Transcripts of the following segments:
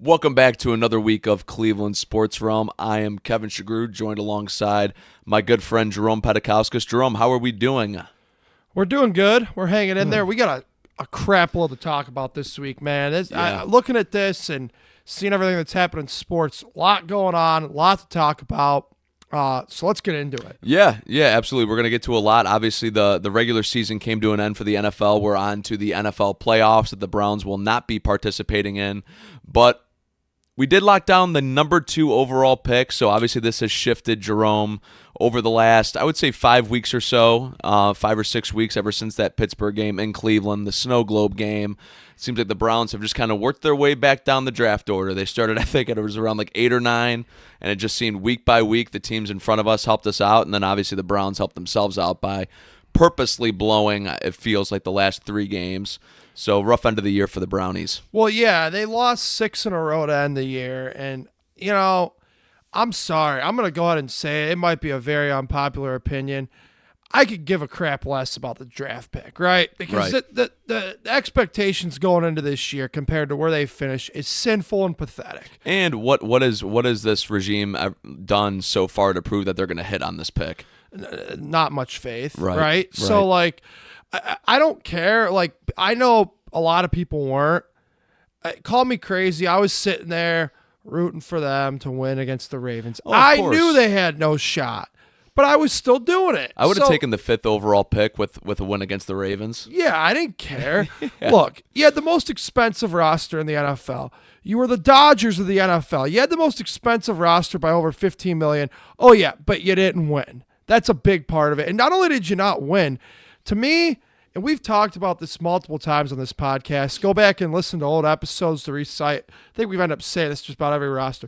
Welcome back to another week of Cleveland Sports Realm. I am Kevin Shagru, joined alongside my good friend Jerome Pedikauskas. Jerome, how are we doing? We're doing good. We're hanging in there. We got a crap load to talk about this week, man. Looking at this and seeing everything that's happening in sports, a lot going on, a lot to talk about. So let's get into it. Yeah, absolutely. We're going to get to a lot. Obviously, the regular season came to an end for the NFL. We're on to the NFL playoffs that the Browns will not be participating in. But we did lock down the number 2 overall pick, so obviously this has shifted Jerome over the last, I would say, 5 weeks or so, 5 or 6 weeks ever since that Pittsburgh game in Cleveland, the Snow Globe game. It seems like the Browns have just kind of worked their way back down the draft order. They started, I think, it was around like 8 or 9, and it just seemed week by week the teams in front of us helped us out, and then obviously the Browns helped themselves out by purposely blowing, it feels like, the last 3 games. So rough end of the year for the Brownies. Well, yeah, they lost 6 in a row to end the year. And, you know, I'm sorry. I'm going to go ahead and say it might be a very unpopular opinion. I could give a crap less about the draft pick, right? Because the expectations going into this year compared to where they finished is sinful and pathetic. And what has this regime done so far to prove that they're going to hit on this pick? Not much faith, right? Right. So, like, I don't care. Like, I know a lot of people weren't. Call me crazy. I was sitting there rooting for them to win against the Ravens. I knew they had no shot, but I was still doing it. I would have taken the 5th overall pick with a win against the Ravens. Yeah, I didn't care. Look, you had the most expensive roster in the NFL. You were the Dodgers of the NFL. You had the most expensive roster by over $15 million. Oh, yeah, but you didn't win. That's a big part of it. And not only did you not win, to me, and we've talked about this multiple times on this podcast, go back and listen to old episodes to recite. I think we've ended up saying this just about every roster.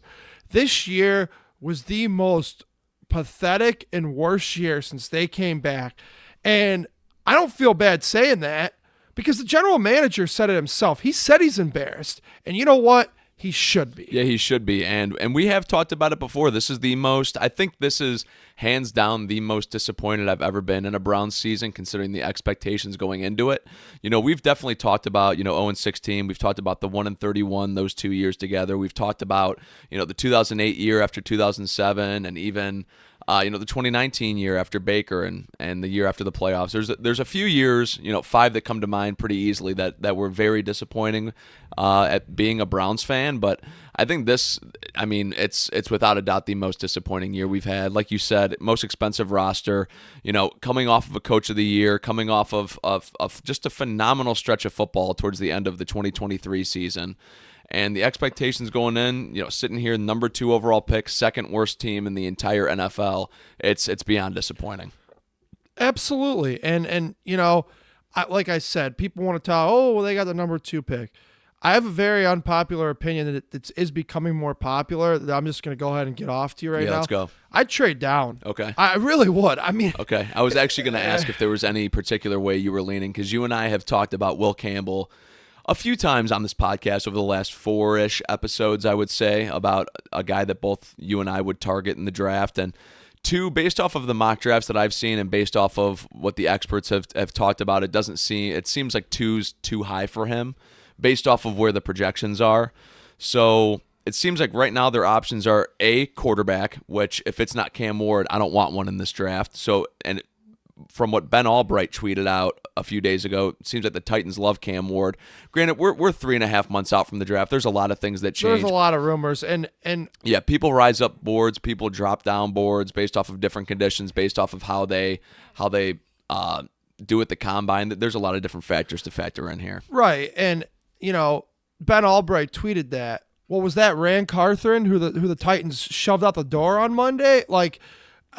This year was the most pathetic and worst year since they came back. And I don't feel bad saying that because the general manager said it himself. He said he's embarrassed. And you know what? He should be. Yeah, he should be. And we have talked about it before. This is I think this is hands down the most disappointed I've ever been in a Browns season, considering the expectations going into it. You know, we've definitely talked about, 0-16. We've talked about the 1-31, those 2 years together. We've talked about, the 2008 year after 2007, and even the 2019 year after Baker and the year after the playoffs. There's a few years, 5 that come to mind pretty easily that were very disappointing at being a Browns fan. But I think it's without a doubt the most disappointing year we've had. Like you said, most expensive roster, coming off of a coach of the year, coming off of just a phenomenal stretch of football towards the end of the 2023 season. And the expectations going in, sitting here, number 2 overall pick, second worst team in the entire NFL, it's beyond disappointing. Absolutely. And like I said, people want to talk, they got the number 2 pick. I have a very unpopular opinion that it is becoming more popular that I'm just going to go ahead and get off to you right now. Let's go. I'd trade down. Okay. I really would. Okay. I was actually going to ask if there was any particular way you were leaning, because you and I have talked about Will Campbell a few times on this podcast over the last 4-ish episodes, I would say, about a guy that both you and I would target in the draft. And 2, based off of the mock drafts that I've seen and based off of what the experts have talked about, it seems like 2's too high for him based off of where the projections are. So it seems like right now their options are A, quarterback, which if it's not Cam Ward, I don't want one in this draft. So, and from what Ben Albright tweeted out a few days ago, it seems like the Titans love Cam Ward. Granted, we're 3.5 months out from the draft. There's a lot of things that change. There's a lot of rumors, and yeah, people rise up boards, people drop down boards based off of different conditions, based off of how they do at the combine. There's a lot of different factors to factor in here. Right, and Ben Albright tweeted that. What was that? Rand Carthon, who the Titans shoved out the door on Monday?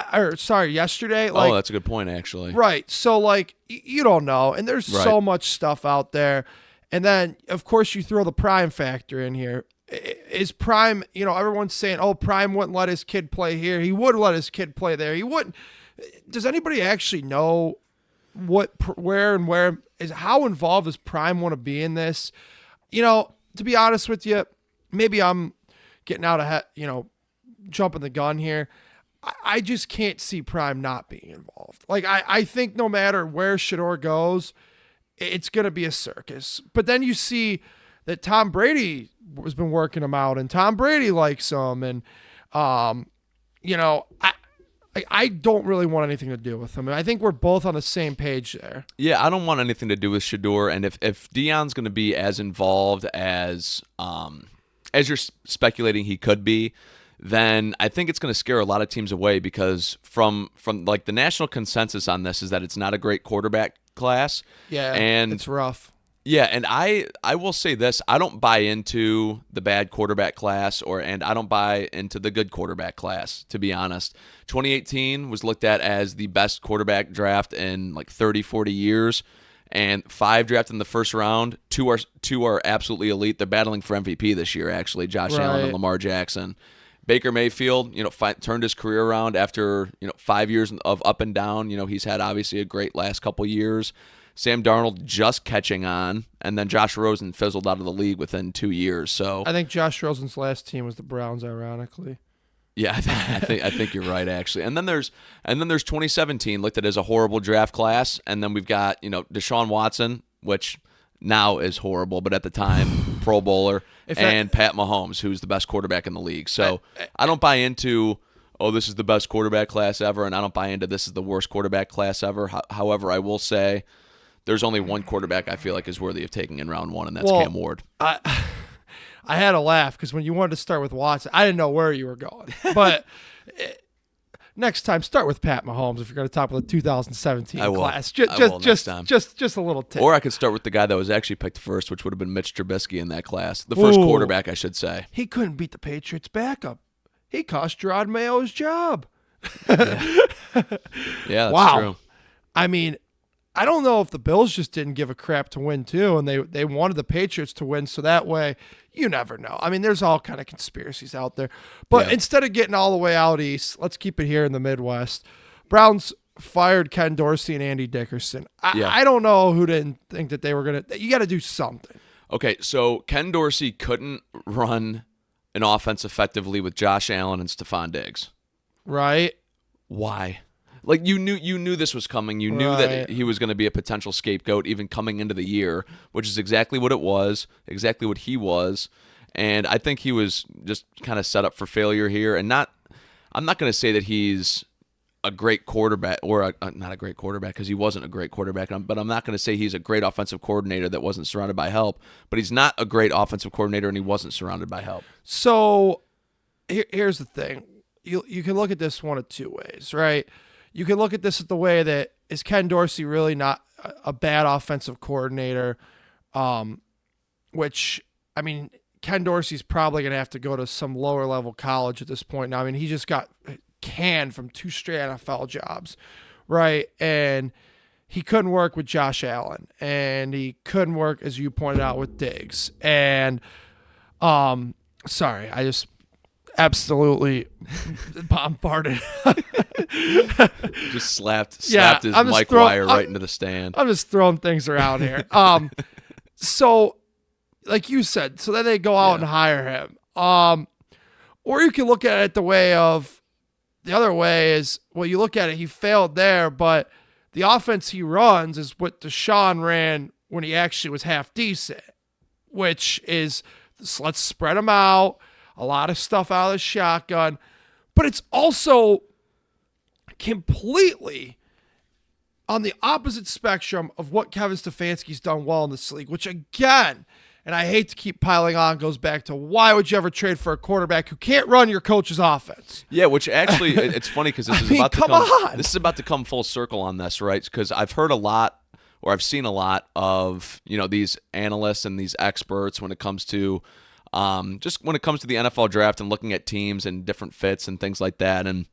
Yesterday. That's a good point, actually. Right. So, you don't know. And there's so much stuff out there. And then, of course, you throw the Prime factor in here. Is Prime, everyone's saying, Prime wouldn't let his kid play here. He would let his kid play there. He wouldn't. Does anybody actually know how involved does Prime want to be in this? To be honest with you, maybe I'm getting out ahead, jumping the gun here. I just can't see Prime not being involved. I think no matter where Shador goes, it's going to be a circus. But then you see that Tom Brady has been working him out, and Tom Brady likes him, and I don't really want anything to do with him. I think we're both on the same page there. Yeah, I don't want anything to do with Shedeur, and if Deion's going to be as involved as you're speculating he could be, then I think it's going to scare a lot of teams away, because from like the national consensus on this is that it's not a great quarterback class. Yeah, and it's rough. Yeah, and I will say this: I don't buy into the bad quarterback class, and I don't buy into the good quarterback class, to be honest. 2018 was looked at as the best quarterback draft in like 30, 40 years, and 5 drafted in the first round. Two are absolutely elite. They're battling for MVP this year, actually. Josh Allen and Lamar Jackson. Baker Mayfield, turned his career around after 5 years of up and down. He's had obviously a great last couple years. Sam Darnold just catching on, and then Josh Rosen fizzled out of the league within 2 years. So I think Josh Rosen's last team was the Browns, ironically. Yeah, I think you're right, actually. And then there's 2017 looked at as a horrible draft class, and then we've got Deshaun Watson, which now is horrible, but at the time Pro Bowler, and Pat Mahomes, who's the best quarterback in the league. So I don't buy into, this is the best quarterback class ever, and I don't buy into this is the worst quarterback class ever. However, I will say there's only one quarterback I feel like is worthy of taking in round 1, and that's Cam Ward. I had to laugh because when you wanted to start with Watson, I didn't know where you were going. But next time, start with Pat Mahomes if you're going to talk about the 2017 class. Just a little tip. Or I could start with the guy that was actually picked first, which would have been Mitch Trubisky in that class. The first quarterback, I should say. He couldn't beat the Patriots' backup. He cost Gerard Mayo his job. Yeah, that's true. I mean, I don't know if the Bills just didn't give a crap to win too, and they wanted the Patriots to win, so that way you never know. I mean, there's all kind of conspiracies out there. But instead of getting all the way out east, let's keep it here in the Midwest. Browns fired Ken Dorsey and Andy Dickerson. I don't know who didn't think that they were going to – you got to do something. Okay, so Ken Dorsey couldn't run an offense effectively with Josh Allen and Stephon Diggs. Right. Why? Like you knew this was coming. You knew that he was going to be a potential scapegoat even coming into the year, which is exactly what it was, exactly what he was. And I think he was just kind of set up for failure here. And I'm not going to say that he's a great quarterback or not a great quarterback because he wasn't a great quarterback. But I'm not going to say he's a great offensive coordinator that wasn't surrounded by help. But he's not a great offensive coordinator and he wasn't surrounded by help. So here's the thing. You can look at this one of two ways, right? You can look at this the way that is Ken Dorsey really not a bad offensive coordinator, which, I mean, Ken Dorsey's probably going to have to go to some lower level college at this point now. I mean, he just got canned from 2 straight NFL jobs, right? And he couldn't work with Josh Allen, and he couldn't work, as you pointed out, with Diggs. And sorry, I just absolutely bombarded. Just slapped his mic wire right into the stand. I'm just throwing things around here. So, like you said, so then they go out and hire him. Or you can look at it the other way is, well, you look at it, he failed there, but the offense he runs is what Deshaun ran when he actually was half decent, which is, let's spread them out. A lot of stuff out of the shotgun, but it's also completely on the opposite spectrum of what Kevin Stefanski's done well in this league, which again, and I hate to keep piling on, goes back to why would you ever trade for a quarterback who can't run your coach's offense? Yeah, which actually, it's funny because this is about to come full circle on this, right? Because I've heard a lot, or I've seen a lot of, these analysts and these experts when it comes to just when it comes to the NFL draft and looking at teams and different fits and things like that. And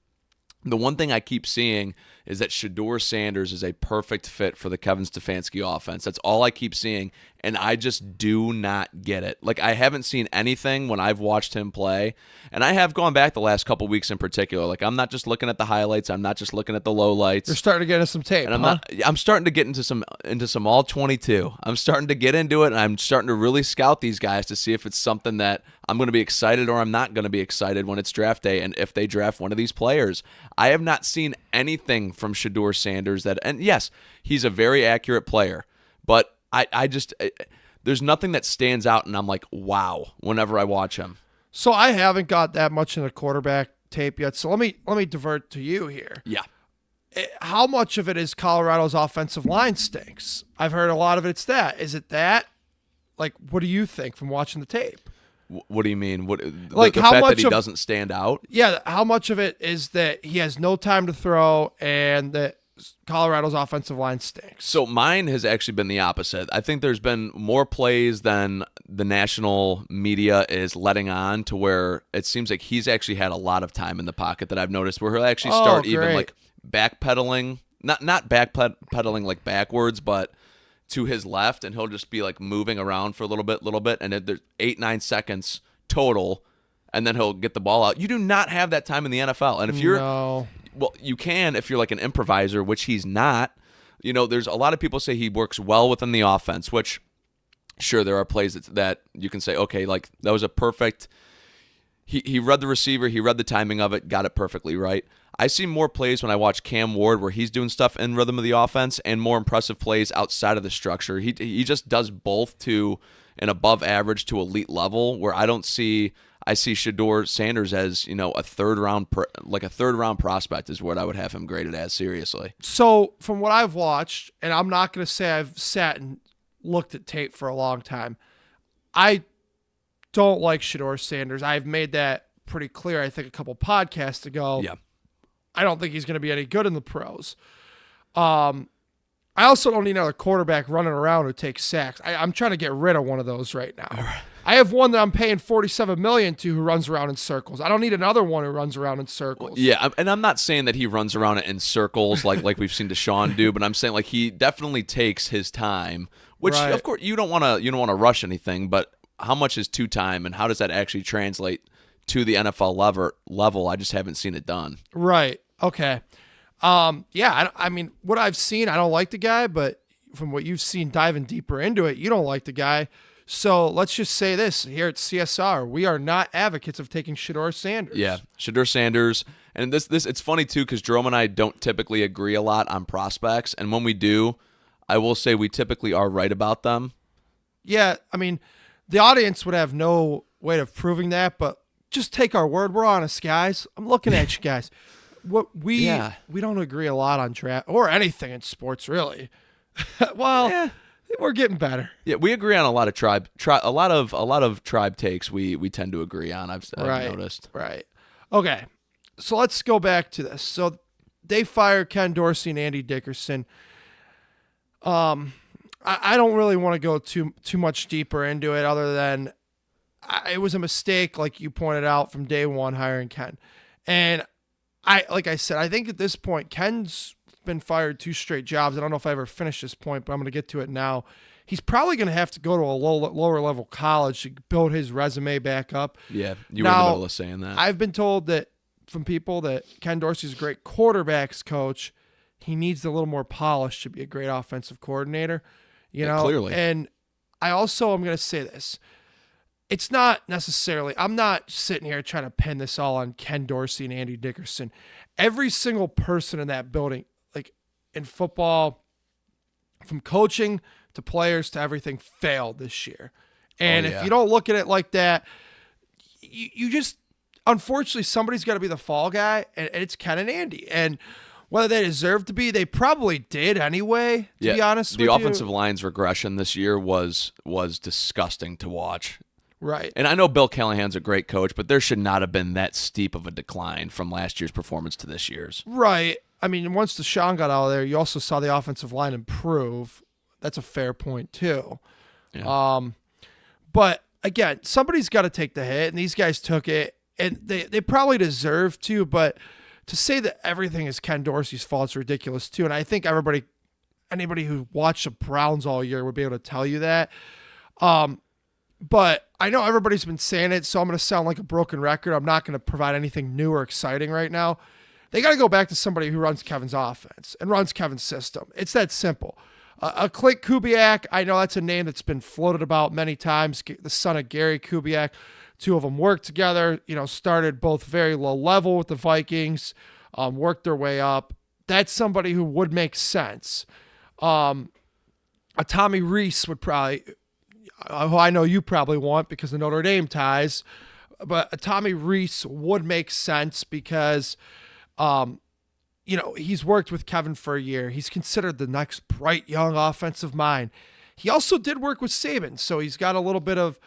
the one thing I keep seeing is that Shedeur Sanders is a perfect fit for the Kevin Stefanski offense. That's all I keep seeing, and I just do not get it. Like, I haven't seen anything when I've watched him play, and I have gone back the last couple weeks in particular. Like, I'm not just looking at the highlights. I'm not just looking at the lowlights. You're starting to get into some tape, and I'm starting to get into some all 22. I'm starting to get into it, and I'm starting to really scout these guys to see if it's something that I'm going to be excited or I'm not going to be excited when it's draft day, and if they draft one of these players. I have not seen anything from Shedeur Sanders and yes, he's a very accurate player, but I just there's nothing that stands out, and I'm like, wow, whenever I watch him. So I haven't got that much in the quarterback tape yet. So let me divert to you here. Yeah. How much of it is Colorado's offensive line stinks? I've heard a lot of it's that. Is it that? Like, what do you think from watching the tape? What do you mean? What like the how fact much that he doesn't stand out? Yeah, how much of it is that he has no time to throw and that Colorado's offensive line stinks? So mine has actually been the opposite. I think there's been more plays than the national media is letting on, to where it seems like he's actually had a lot of time in the pocket that I've noticed, where he'll actually start even like backpedaling, not backpedaling like backwards, but to his left, and he'll just be like moving around for a little bit, and there's 8-9 seconds total, and then he'll get the ball out. You do not have that time in the NFL. And if you're well, you can if you're like an improviser, which he's not. You know, there's a lot of people say he works well within the offense, which sure, there are plays that you can say, okay, like that was a perfect, he read the receiver, he read the timing of it, got it perfectly right. I see more plays when I watch Cam Ward where he's doing stuff in rhythm of the offense, and more impressive plays outside of the structure. He just does both to an above average to elite level, where I see Shedeur Sanders as, you know, a third round prospect is what I would have him graded as, seriously. So from what I've watched, and I'm not going to say I've sat and looked at tape for a long time, I don't like Shedeur Sanders. I've made that pretty clear, I think, a couple podcasts ago. Yeah. I don't think he's going to be any good in the pros. I also don't need another quarterback running around who takes sacks. I'm trying to get rid of one of those right now. I have one that I'm paying $47 million to who runs around in circles. I don't need another one who runs around in circles. Yeah, and I'm not saying that he runs around in circles like we've seen Deshaun do, but I'm saying like he definitely takes his time, which of course you don't want to rush anything, but how much is too time, and how does that actually translate to the NFL level? I just haven't seen it done. Right. Okay. Yeah, I mean, what I've seen, I don't like the guy, but from what you've seen diving deeper into it, you don't like the guy. So let's just say this here at CSR, we are not advocates of taking Shedeur Sanders. Yeah, Shedeur Sanders. And this it's funny too, because Jerome and I don't typically agree a lot on prospects, and when we do, I will say we typically are right about them. Yeah, I mean, the audience would have no way of proving that, but just take our word. We're honest, guys. I'm looking at you guys. We don't agree a lot on draft or anything in sports, really. We're getting better. Yeah, we agree on a lot of a lot of tribe takes. We tend to agree on. I've noticed. Right. Okay. So let's go back to this. So they fired Ken Dorsey and Andy Dickerson. I don't really want to go too much deeper into it, other than it was a mistake, like you pointed out, from day one hiring Ken. And like I said, I think at this point, Ken's been fired 2 straight jobs. I don't know if I ever finished this point, but I'm going to get to it now. He's probably going to have to go to a lower level college to build his resume back up. Yeah, you were in the middle of saying that. I've been told that from people that Ken Dorsey's a great quarterbacks coach. He needs a little more polish to be a great offensive coordinator. You know, clearly. And I'm going to say this. It's not necessarily, I'm not sitting here trying to pin this all on Ken Dorsey and Andy Dickerson. Every single person in that building, like in football, from coaching to players to everything, failed this year. And if you don't look at it like that, you just, unfortunately, somebody's got to be the fall guy, and it's Ken and Andy. And whether they deserve to be, they probably did anyway, to be honest with you. The offensive line's regression this year was disgusting to watch. Right. And I know Bill Callahan's a great coach, but there should not have been that steep of a decline from last year's performance to this year's. Right. I mean, once Deshaun got out of there, you also saw the offensive line improve. That's a fair point, too. Yeah. But, again, somebody's got to take the hit, and these guys took it, and they probably deserve to, but to say that everything is Ken Dorsey's fault is ridiculous, too. And I think anybody who watched the Browns all year would be able to tell you that. But I know everybody's been saying it, so I'm going to sound like a broken record. I'm not going to provide anything new or exciting right now. They got to go back to somebody who runs Kevin's offense and runs Kevin's system. It's that simple. Clint Kubiak, I know that's a name that's been floated about many times, the son of Gary Kubiak. 2 of them worked together, started both very low level with the Vikings, worked their way up. That's somebody who would make sense. A Tommy Reese would probably... who I know you probably want because of Notre Dame ties, but Tommy Rees would make sense because, he's worked with Kevin for a year. He's considered the next bright young offensive mind. He also did work with Saban, so he's got a little bit of,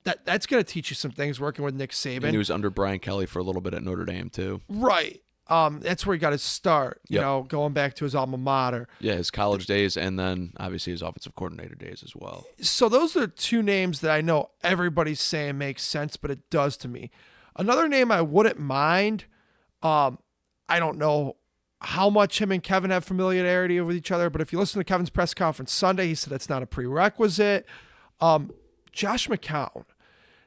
that's going to teach you some things working with Nick Saban. And he was under Brian Kelly for a little bit at Notre Dame too. Right. That's where he got his start, going back to his alma mater. Yeah, his college days and then obviously his offensive coordinator days as well. So those are two names that I know everybody's saying makes sense, but it does to me. Another name I wouldn't mind, I don't know how much him and Kevin have familiarity with each other, but if you listen to Kevin's press conference Sunday, he said that's not a prerequisite. Josh McCown,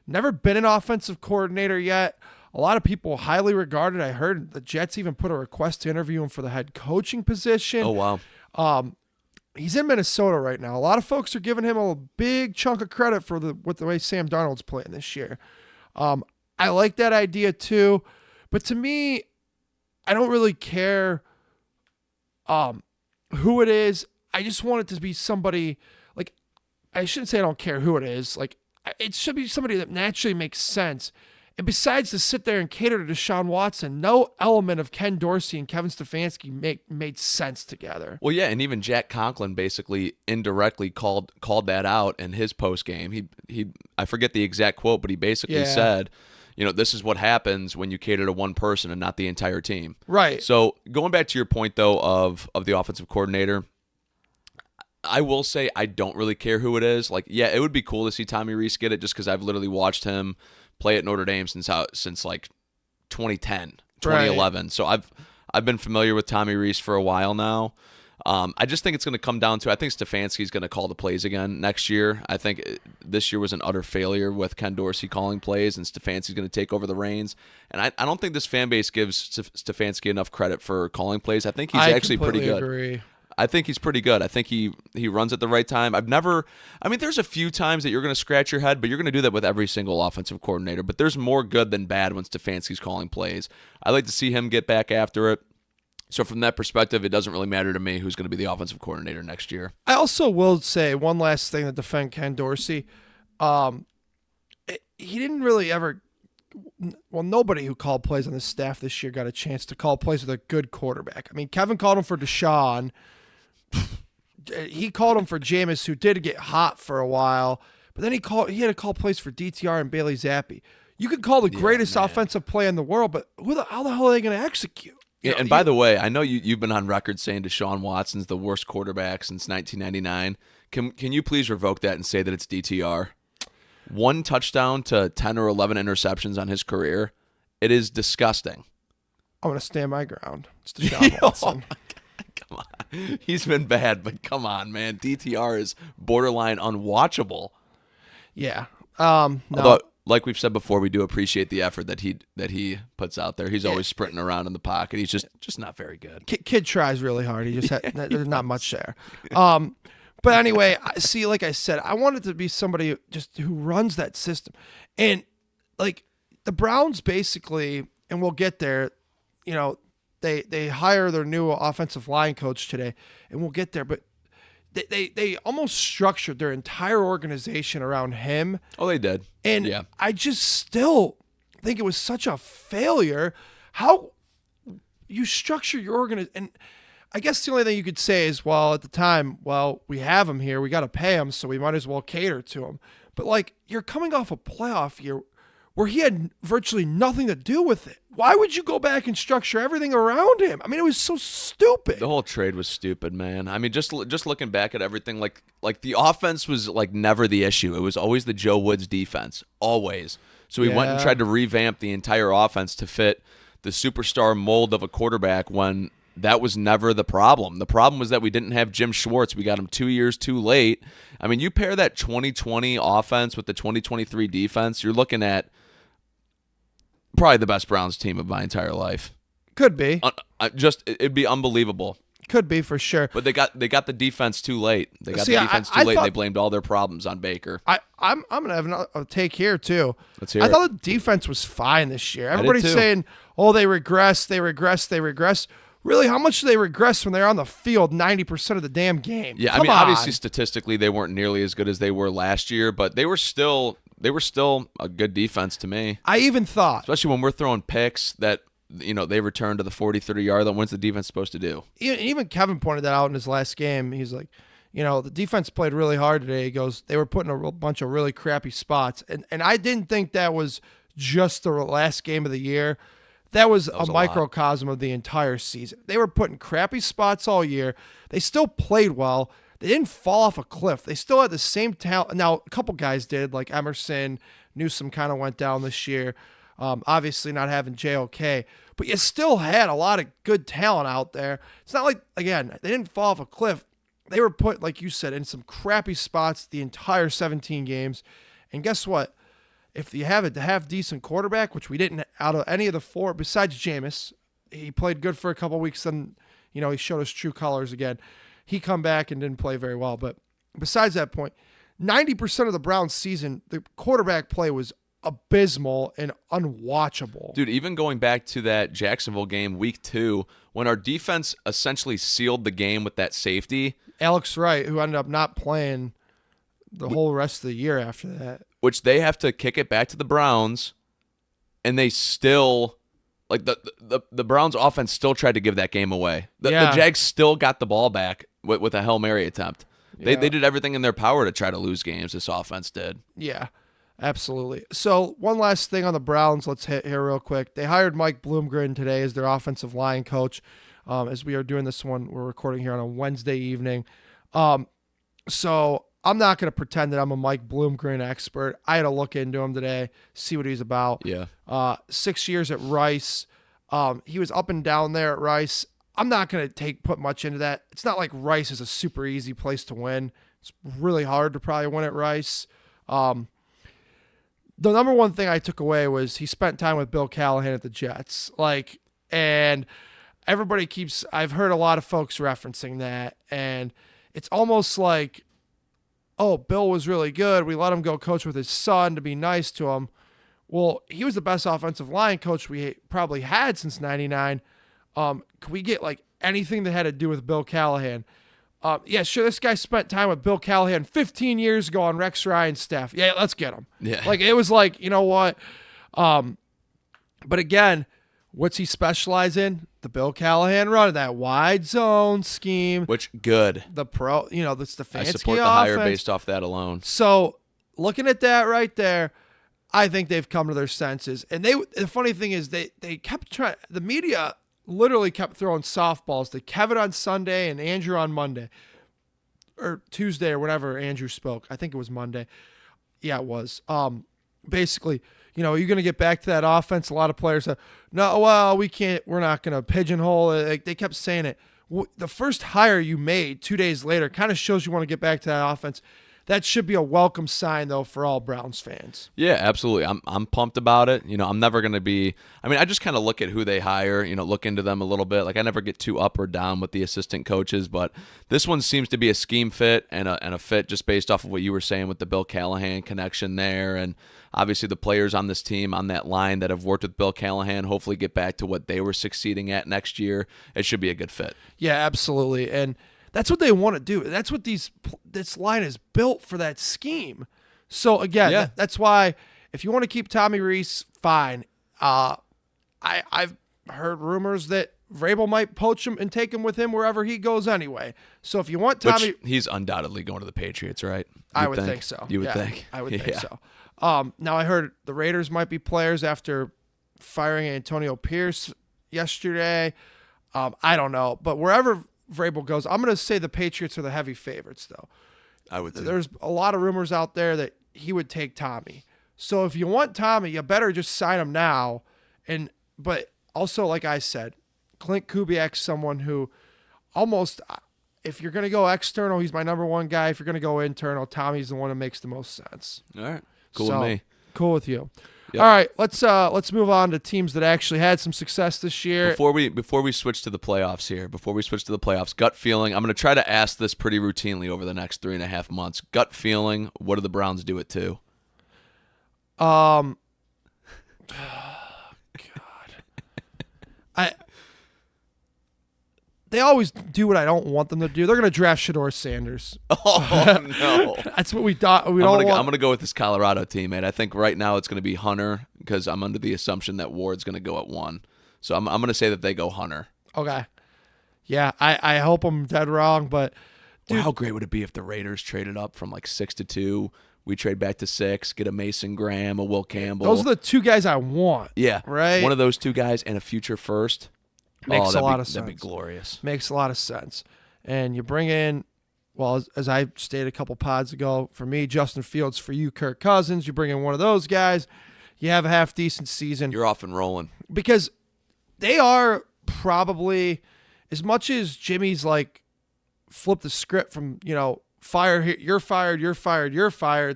never been an offensive coordinator yet. A lot of people highly regarded. I heard the Jets even put a request to interview him for the head coaching position. Oh, wow. He's in Minnesota right now. A lot of folks are giving him a big chunk of credit for the way Sam Darnold's playing this year. I like that idea too, but to me, I don't really care who it is. I just want it to be somebody, like, I shouldn't say I don't care who it is. Like, it should be somebody that naturally makes sense. And besides to sit there and cater to Deshaun Watson, no element of Ken Dorsey and Kevin Stefanski made sense together. Well, yeah, and even Jack Conklin basically indirectly called that out in his post game. He I forget the exact quote, but he basically said, this is what happens when you cater to one person and not the entire team. Right. So going back to your point though of the offensive coordinator, I will say I don't really care who it is. Like, yeah, it would be cool to see Tommy Rees get it just because I've literally watched him play at Notre Dame since like 2010, 2011. Right. So I've been familiar with Tommy Rees for a while now. I just think it's going to come down to, I think Stefanski's going to call the plays again next year. I think this year was an utter failure with Ken Dorsey calling plays, and Stefanski's going to take over the reins. And I don't think this fan base gives Stefanski enough credit for calling plays. I think he's actually pretty good. Agree. I think he's pretty good. I think he runs at the right time. There's a few times that you're going to scratch your head, but you're going to do that with every single offensive coordinator. But there's more good than bad when Stefanski's calling plays. I like to see him get back after it. So from that perspective, it doesn't really matter to me who's going to be the offensive coordinator next year. I also will say one last thing to defend Ken Dorsey. He didn't really ever – well, nobody who called plays on the staff this year got a chance to call plays with a good quarterback. I mean, Kevin called him for Deshaun. He called him for Jameis, who did get hot for a while, but then he had to call plays for DTR and Bailey Zappi. You could call the greatest offensive play in the world, but how the hell are they going to execute? And by the way, I know you've been on record saying Deshaun Watson's the worst quarterback since 1999. Can you please revoke that and say that it's DTR? 1 touchdown to 10 or 11 interceptions on his career. It is disgusting. I'm going to stand my ground. It's Deshaun Watson. Come on. He's been bad, but come on, man. DTR is borderline unwatchable. Yeah. No. Although, like we've said before, we do appreciate the effort that he puts out there. He's always sprinting around in the pocket. He's just not very good. Kid tries really hard. He just there's not much there. But anyway, see, like I said, I want it to be somebody just who runs that system. And like the Browns basically, and we'll get there, they hire their new offensive line coach today, and we'll get there, but they almost structured their entire organization around him. Oh, they did. And yeah. I just still think it was such a failure how you structure your organization. And I guess the only thing you could say is, well, at the time, we have him here. We got to pay him, so we might as well cater to him. But, like, you're coming off a playoff year where he had virtually nothing to do with it. Why would you go back and structure everything around him? I mean, it was so stupid. The whole trade was stupid, man. I mean, just looking back at everything, like the offense was like never the issue. It was always the Joe Woods defense, always. So he went and tried to revamp the entire offense to fit the superstar mold of a quarterback when that was never the problem. The problem was that we didn't have Jim Schwartz. We got him 2 years too late. I mean, you pair that 2020 offense with the 2023 defense, you're looking at probably the best Browns team of my entire life. Could be. It'd be unbelievable. Could be for sure. But they got the defense too late. They got the defense too late, and they blamed all their problems on Baker. I'm gonna have a take here too. Let's hear it. I thought the defense was fine this year. Everybody's saying, "Oh, they regress." Really, how much do they regress when they're on the field 90% of the damn game? Yeah, Come on. obviously statistically they weren't nearly as good as they were last year, but they were still a good defense to me. I even thought, especially when we're throwing picks that they return to the 40, 30-yard line. What's the defense supposed to do? Even Kevin pointed that out in his last game. He's like, the defense played really hard today. He goes, they were putting a bunch of really crappy spots. And I didn't think that was just the last game of the year. That was a microcosm of the entire season. They were putting crappy spots all year. They still played well. They didn't fall off a cliff. They still had the same talent. Now, a couple guys did, like Emerson, Newsome kind of went down this year. Obviously not having JOK. But you still had a lot of good talent out there. It's not like, again, they didn't fall off a cliff. They were put, like you said, in some crappy spots the entire 17 games. And guess what? If you have a half-decent quarterback, which we didn't out of any of the four, besides Jameis, he played good for a couple weeks, then he showed his true colors again. He come back and didn't play very well. But besides that point, 90% of the Browns season, the quarterback play was abysmal and unwatchable. Dude, even going back to that Jacksonville game, week 2, when our defense essentially sealed the game with that safety. Alex Wright, who ended up not playing the whole rest of the year after that. Which they have to kick it back to the Browns, and they still, like the Browns offense still tried to give that game away. The Jags still got the ball back with a Hail Mary attempt. They did everything in their power to try to lose games, this offense did. Yeah, absolutely. So one last thing on the Browns, let's hit here real quick. They hired Mike Bloomgren today as their offensive line coach. As we are doing this one, we're recording here on a Wednesday evening. So I'm not going to pretend that I'm a Mike Bloomgren expert. I had to look into him today, see what he's about. Yeah. 6 years at Rice. He was up and down there at Rice. I'm not going to put much into that. It's not like Rice is a super easy place to win. It's really hard to probably win at Rice. The number one thing I took away was he spent time with Bill Callahan at the Jets. And everybody I've heard a lot of folks referencing that, and it's almost like, oh, Bill was really good. We let him go coach with his son to be nice to him. Well, he was the best offensive line coach we probably had since 99. Could we get anything that had to do with Bill Callahan? Yeah, sure, this guy spent time with Bill Callahan 15 years ago on Rex Ryan's staff. Yeah, let's get him. Yeah. It was you know what? But again, what's he specialize in? The Bill Callahan run, that wide zone scheme. Which, good. That's the fancy I support the offense. hire based off that alone. So, looking at that right there, I think they've come to their senses. And the funny thing is they kept trying, the media literally kept throwing softballs to Kevin on Sunday and Andrew on Monday. Or Tuesday or whenever Andrew spoke. I think it was Monday. Yeah, it was. Basically, are you going to get back to that offense? A lot of players said, no, well, we can't. We're not going to pigeonhole it. They kept saying it. The first hire you made 2 days later kind of shows you want to get back to that offense. That should be a welcome sign, though, for all Browns fans. Yeah, absolutely. I'm pumped about it. I'm never going to be – I just kind of look at who they hire, look into them a little bit. I never get too up or down with the assistant coaches, but this one seems to be a scheme fit and a fit just based off of what you were saying with the Bill Callahan connection there. And obviously the players on this team, on that line that have worked with Bill Callahan, hopefully get back to what they were succeeding at next year. It should be a good fit. Yeah, absolutely. And that's what they want to do. That's what this line is built for, that scheme. So again, that's why if you want to keep Tommy Rees, fine. I've heard rumors that Vrabel might poach him and take him with him wherever he goes anyway. So if you want Tommy, he's undoubtedly going to the Patriots, right? I would think so. You would think. I would think so. Now I heard the Raiders might be players after firing Antonio Pierce yesterday. I don't know, but wherever Vrabel goes, I'm going to say the Patriots are the heavy favorites, though. I would think. There's a lot of rumors out there that he would take Tommy. So if you want Tommy, you better just sign him now. But also, like I said, Clint Kubiak's someone who almost, if you're going to go external, he's my number one guy. If you're going to go internal, Tommy's the one that makes the most sense. All right. Cool with me. Cool with you. Yep. All right, let's move on to teams that actually had some success this year. Before we switch to the playoffs, gut feeling. I'm going to try to ask this pretty routinely over the next 3.5 months. Gut feeling. What do the Browns do it to? God. they always do what I don't want them to do. They're going to draft Shedeur Sanders. Oh, no. That's what we thought. I'm going to go with this Colorado teammate. I think right now it's going to be Hunter because I'm under the assumption that Ward's going to go at 1. So I'm going to say that they go Hunter. Okay. Yeah, I hope I'm dead wrong, but dude, well, how great would it be if the Raiders traded up from like 6 to 2? We trade back to 6, get a Mason Graham, a Will Campbell. Those are the 2 guys I want. Yeah. Right? One of those 2 guys and a future first. Makes a lot of sense. That'd be glorious. Makes a lot of sense. And you bring in, well, as I stated a couple pods ago, for me, Justin Fields. For you, Kirk Cousins. You bring in one of those guys, you have a half-decent season. You're off and rolling. Because they are probably, as much as Jimmy's like flip the script from, fire, you're fired,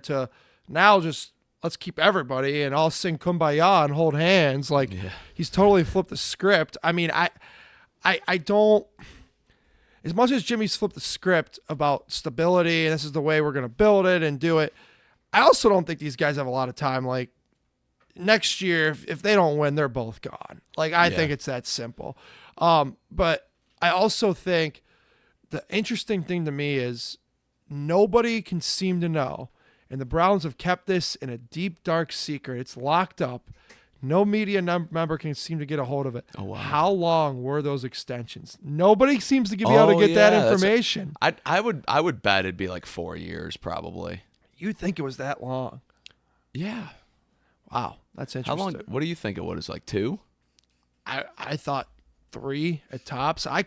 to now just let's keep everybody and all sing Kumbaya and hold hands. Like, he's totally flipped the script. I mean, I don't, as much as Jimmy's flipped the script about stability and this is the way we're going to build it and do it, I also don't think these guys have a lot of time. Like, next year, if they don't win, they're both gone. Like, I think it's that simple. But I also think the interesting thing to me is nobody can seem to know, and the Browns have kept this in a deep, dark secret. It's locked up. No media member can seem to get a hold of it. Oh, wow. How long were those extensions? Nobody seems to be able to get that information. I would bet it'd be like 4 years probably. You'd think it was that long. Yeah. Wow, that's interesting. How long? What do you think it was? Like 2? I thought 3 at tops. I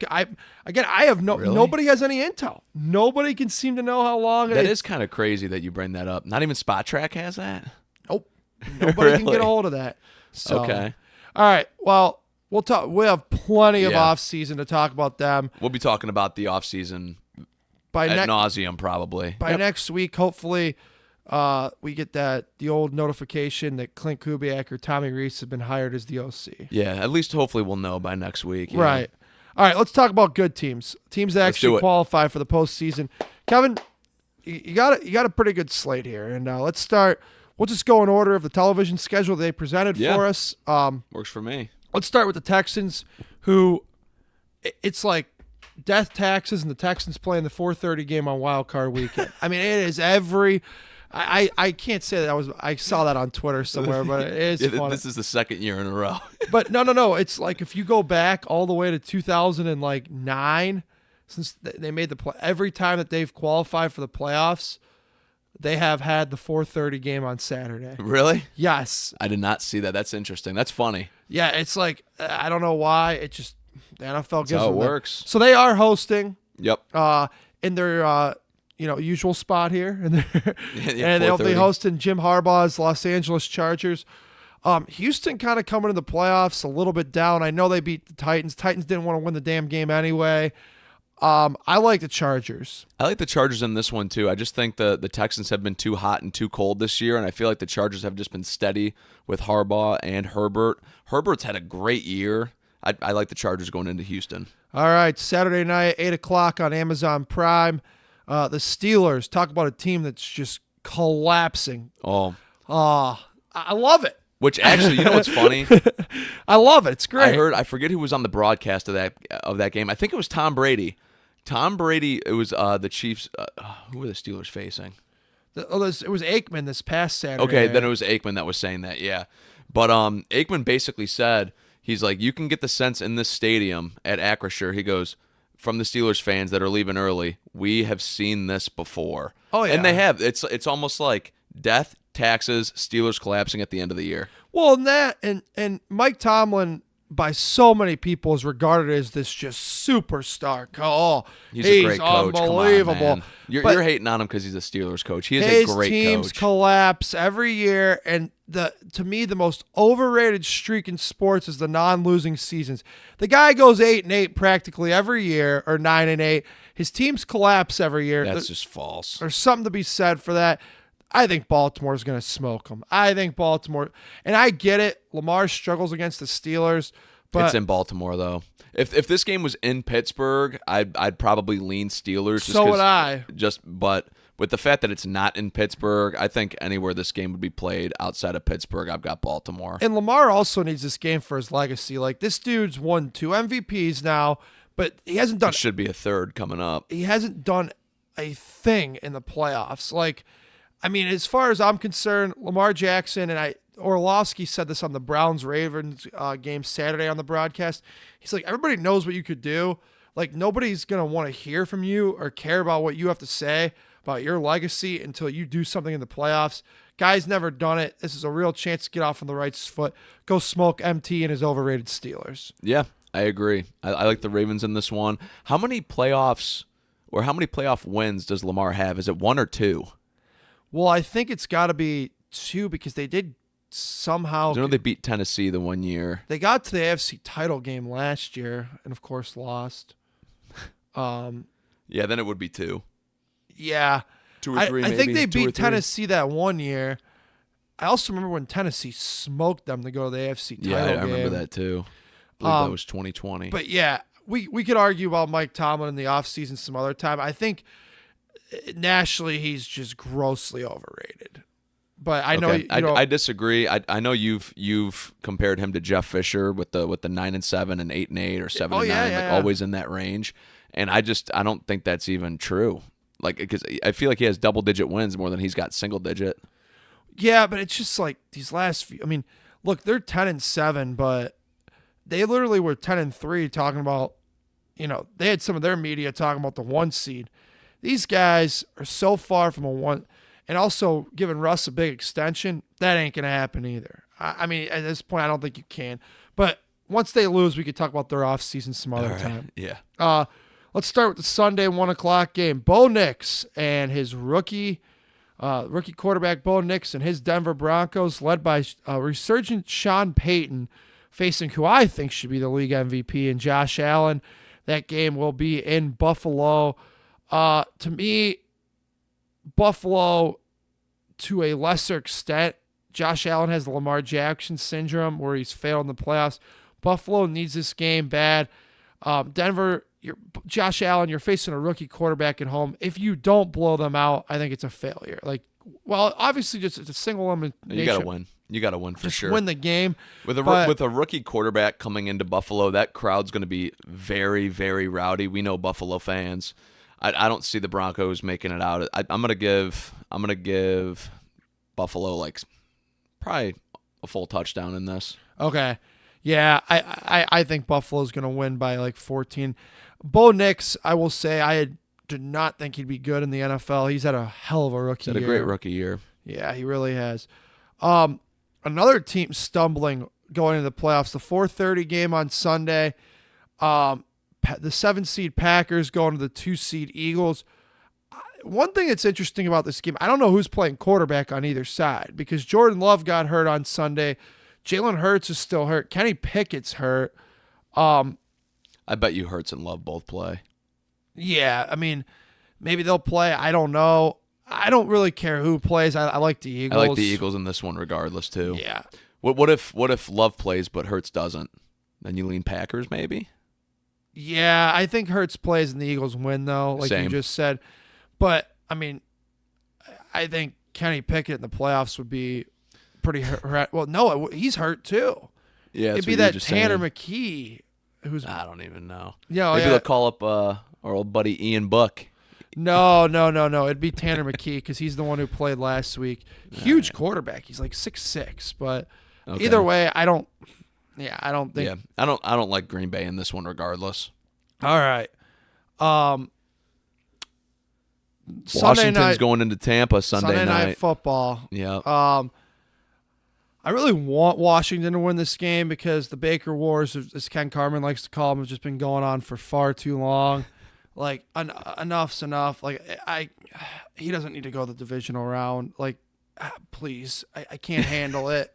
have Really? nobody has any intel. Nobody can seem to know how long. That is kind of crazy that you bring that up. Not even Spot Track has that. Nope. Nobody can Really? get a hold of that. So, Okay. All right. Well, we'll talk. We have plenty of Yeah. off season to talk about them. We'll be talking about the offseason By ad nauseum probably. By next week, hopefully, we get the old notification that Clint Kubiak or Tommy Reese have been hired as the OC. Yeah, at least hopefully we'll know by next week. Yeah. Right. All right, let's talk about good teams. Teams that Let's do actually it. qualify for the postseason. Kevin, you got a pretty good slate here, and let's start. We'll just go in order of the television schedule they presented for us. Works for me. Let's start with the Texans, who it's like death taxes, and the Texans playing the 4:30 game on Wild Card Weekend. I mean, it is every. I can't say that I saw that on Twitter somewhere, but it is funny. This is the second year in a row. But no. It's like if you go back all the way to 2009, since they made the play, every time that they've qualified for the playoffs, they have had the 4:30 game on Saturday. Really? Yes. I did not see that. That's interesting. That's funny. Yeah, it's like I don't know why. It just the NFL gives That's how it them that. works. So they are hosting. Yep. In their usual spot here, and Yeah, they'll be 4:30. hosting Jim Harbaugh's Los Angeles Chargers. Houston kind of coming to the playoffs a little bit down. I know they beat the Titans. Titans didn't want to win the damn game anyway. I like the Chargers. I like the Chargers in this one too. I just think the Texans have been too hot and too cold this year, and I feel like the Chargers have just been steady with Harbaugh and Herbert. Herbert's had a great year. I like the Chargers going into Houston. All right, Saturday night, 8:00 on Amazon Prime. The Steelers, talk about a team that's just collapsing. Oh. I love it. Which actually, you know what's funny? I love it. It's great. I forget who was on the broadcast of that game. I think it was Tom Brady. Tom Brady, it was the Chiefs. Who were the Steelers facing? It was Aikman this past Saturday. Okay, then it was Aikman that was saying that, yeah. But Aikman basically said, he's like, you can get the sense in this stadium at Acrisure, he goes, from the Steelers fans that are leaving early, we have seen this before. Oh, yeah. And they have. It's almost like death, taxes, Steelers collapsing at the end of the year. Well, and Mike Tomlin, by so many people, is regarded as this just superstar. Oh, he's a great coach. Unbelievable. Come on, man. You're hating on him because he's a Steelers coach. He is his a great teams coach. collapse every year, and to me the most overrated streak in sports is the non-losing seasons. The guy goes 8-8 practically every year, or 9-8. His teams collapse every year. That's just false. There's something to be said for that. I think Baltimore's going to smoke them. I think Baltimore, and I get it. Lamar struggles against the Steelers, but it's in Baltimore though. If this game was in Pittsburgh, I'd probably lean Steelers. So would I. But with the fact that it's not in Pittsburgh, I think anywhere this game would be played outside of Pittsburgh, I've got Baltimore. And Lamar also needs this game for his legacy. Like, this dude's won 2 MVPs now, but he hasn't done. It should be a third coming up. He hasn't done a thing in the playoffs. Like, I mean, as far as I'm concerned, Lamar Jackson and Orlovsky said this on the Browns-Ravens game Saturday on the broadcast. He's like, everybody knows what you could do. Like, nobody's going to want to hear from you or care about what you have to say about your legacy until you do something in the playoffs. Guy's never done it. This is a real chance to get off on the right foot. Go smoke MT and his overrated Steelers. Yeah, I agree. I like the Ravens in this one. How many playoff wins does Lamar have? Is it 1 or 2? Well, I think it's got to be 2 because they did somehow. I know they beat Tennessee the one year. They got to the AFC title game last year and, of course, lost. Yeah, then it would be 2. Yeah. 2 or 3, I think they 2 or beat 3. Tennessee that one year. I also remember when Tennessee smoked them to go to the AFC title game. Yeah, I remember that too. I believe that was 2020. But yeah, we could argue about Mike Tomlin in the offseason some other time. I think nationally he's just grossly overrated. But I know I disagree. I know you've compared him to Jeff Fisher with the 9-7 and 8-8 or 7-9, always in that range. And I don't think that's even true. Like, because I feel like he has double-digit wins more than he's got single-digit. Yeah, but it's just like these last few. I mean, look, they're 10-7, but they literally were 10-3 talking about, they had some of their media talking about the 1 seed. These guys are so far from a 1, and also giving Russ a big extension, that ain't going to happen either. I mean, at this point, I don't think you can. But once they lose, we could talk about their offseason some other time. Yeah. Let's start with the Sunday 1:00 game. Bo Nix and his rookie quarterback Bo Nix and his Denver Broncos, led by resurgent Sean Payton, facing who I think should be the league MVP and Josh Allen. That game will be in Buffalo. To me, Buffalo, to a lesser extent, Josh Allen has the Lamar Jackson syndrome where he's failed in the playoffs. Buffalo needs this game bad. Denver, Josh Allen, you're facing a rookie quarterback at home. If you don't blow them out, I think it's a failure. Obviously, just it's a single elimination. You got to win. You got to win for sure. Win the game. With a rookie quarterback coming into Buffalo, that crowd's going to be very, very rowdy. We know Buffalo fans. I don't see the Broncos making it out. I'm gonna give Buffalo probably a full touchdown in this. Okay. Yeah, I think Buffalo's going to win by 14. Bo Nix, I will say, I did not think he'd be good in the NFL. He's had a hell of a rookie year. He's had a great rookie year. Yeah, he really has. Another team stumbling going into the playoffs, the 4:30 game on Sunday. The 7-seed Packers going to the 2-seed Eagles. One thing that's interesting about this game, I don't know who's playing quarterback on either side because Jordan Love got hurt on Sunday. Jalen Hurts is still hurt. Kenny Pickett's hurt. I bet you Hurts and Love both play. Yeah, I mean, maybe they'll play. I don't know. I don't really care who plays. I like the Eagles. I like the Eagles in this one regardless too. Yeah. What if Love plays but Hurts doesn't? Then you lean Packers maybe? Yeah, I think Hurts plays and the Eagles win though, like Same. you just said. But I mean, I think Kenny Pickett in the playoffs would be pretty hurt. Well, no, he's hurt too. Yeah, it'd be that Tanner McKee, who's I don't even know. Yeah, maybe they'll call up our old buddy Ian Book. No. It'd be Tanner McKee because he's the one who played last week. Huge quarterback. He's 6'6", but either way, I don't think. Yeah, I don't like Green Bay in this one regardless. All right. Washington's going into Tampa Sunday night football. Yeah. I really want Washington to win this game because the Baker Wars, as Ken Carmen likes to call them, have just been going on for far too long. Enough's enough. He doesn't need to go the divisional round. Please, I can't handle it.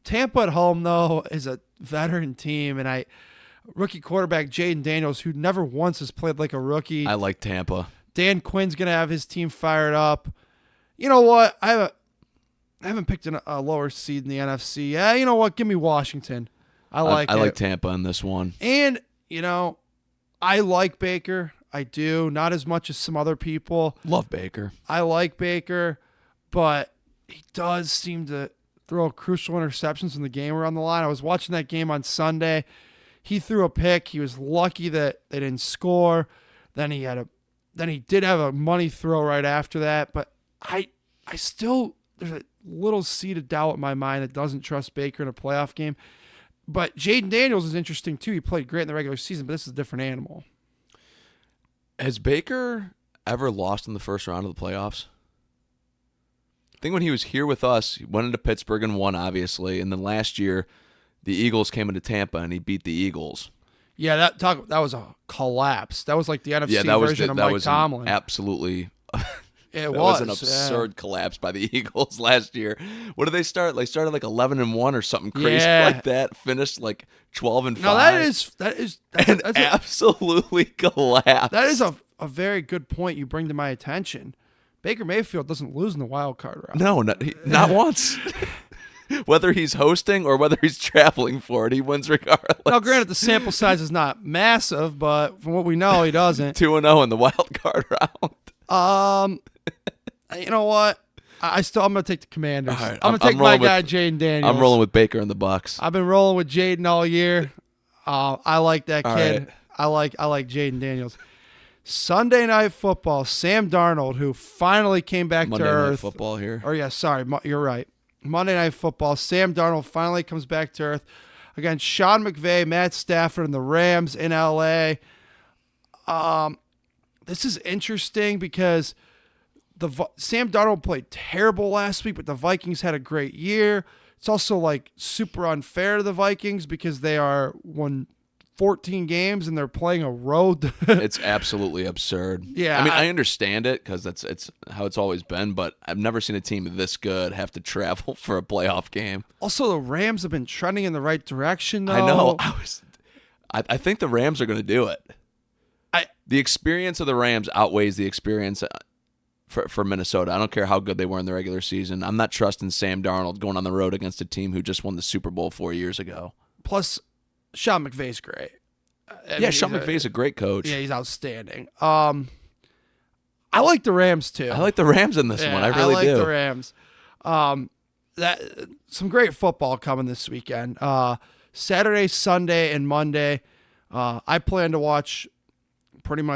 Tampa at home though is a veteran team, and rookie quarterback Jaden Daniels, who never once has played like a rookie. I like Tampa. Dan Quinn's gonna have his team fired up. You know what? I haven't picked a lower seed in the NFC. Yeah, you know what? Give me Washington. I like Tampa in this one. And, I like Baker. I do. Not as much as some other people. Love Baker. I like Baker, but he does seem to throw crucial interceptions when the game are on the line. I was watching that game on Sunday. he threw a pick. He was lucky that they didn't score. Then he did have a money throw right after that. But I still, there's a little seed of doubt in my mind that doesn't trust Baker in a playoff game. But Jaden Daniels is interesting too. He played great in the regular season, but this is a different animal. Has Baker ever lost in the first round of the playoffs? I think when he was here with us, he went into Pittsburgh and won, obviously. And then last year, the Eagles came into Tampa and he beat the Eagles. Yeah, that was a collapse. That was like the NFC version of Mike Tomlin. Absolutely. It was an absurd collapse by the Eagles last year. What did they start? They started like 11-1 or something crazy like that. Finished like 12-5. No, that's absolutely collapsed. That is a very good point you bring to my attention. Baker Mayfield doesn't lose in the wild card round. No, not once. Whether he's hosting or whether he's traveling for it, he wins regardless. Now, granted, the sample size is not massive, but from what we know, he doesn't. 2-0 in the wild card round. You know what? I'm going to take the Commanders. Right, I'm going to take my guy, Jaden Daniels. I'm rolling with Baker and the Bucks. I've been rolling with Jaden all year. I like that kid. Right. I like Jaden Daniels. Sunday Night Football, Sam Darnold, who finally came back Monday to earth. Monday Night Football here. Oh, yeah, sorry. You're right. Monday Night Football, Sam Darnold finally comes back to earth against Sean McVay, Matt Stafford, and the Rams in L.A. This is interesting because Sam Darnold played terrible last week, but the Vikings had a great year. It's also like super unfair to the Vikings because they won 14 games and they're playing a road. It's absolutely absurd. Yeah, I mean, I understand it because it's how it's always been, but I've never seen a team this good have to travel for a playoff game. Also, the Rams have been trending in the right direction, though. I know. I think the Rams are going to do it. The experience of the Rams outweighs the experience for Minnesota. I don't care how good they were in the regular season. I'm not trusting Sam Darnold going on the road against a team who just won the Super Bowl 4 years ago. Plus, Sean McVay's great. Sean McVay's a great coach. Yeah, he's outstanding. I like the Rams too. I like the Rams in this one. I really do. I like the Rams. Some great football coming this weekend. Saturday, Sunday, and Monday. I plan to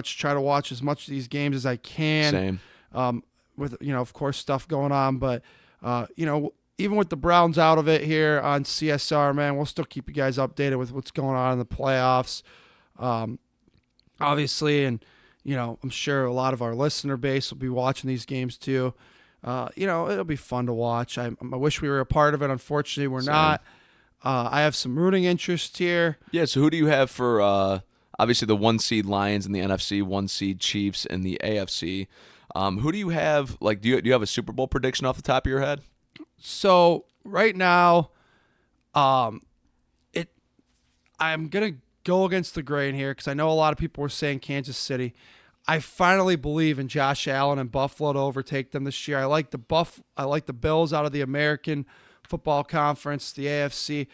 try to watch as much of these games as I can. Same. With of course, stuff going on, but even with the Browns out of it here on CSR, man, we'll still keep you guys updated with what's going on in the playoffs. Obviously, and I'm sure a lot of our listener base will be watching these games too. It'll be fun to watch. I wish we were a part of it. Unfortunately, we're not. I have some rooting interest here. Yeah, so who do you have for obviously the 1 seed Lions in the NFC, 1 seed Chiefs in the AFC? Who do you have? Like, do you have a Super Bowl prediction off the top of your head? So right now, I'm gonna go against the grain here because I know a lot of people were saying Kansas City. I finally believe in Josh Allen and Buffalo to overtake them this year. I like the Bills out of the American Football Conference, the AFC,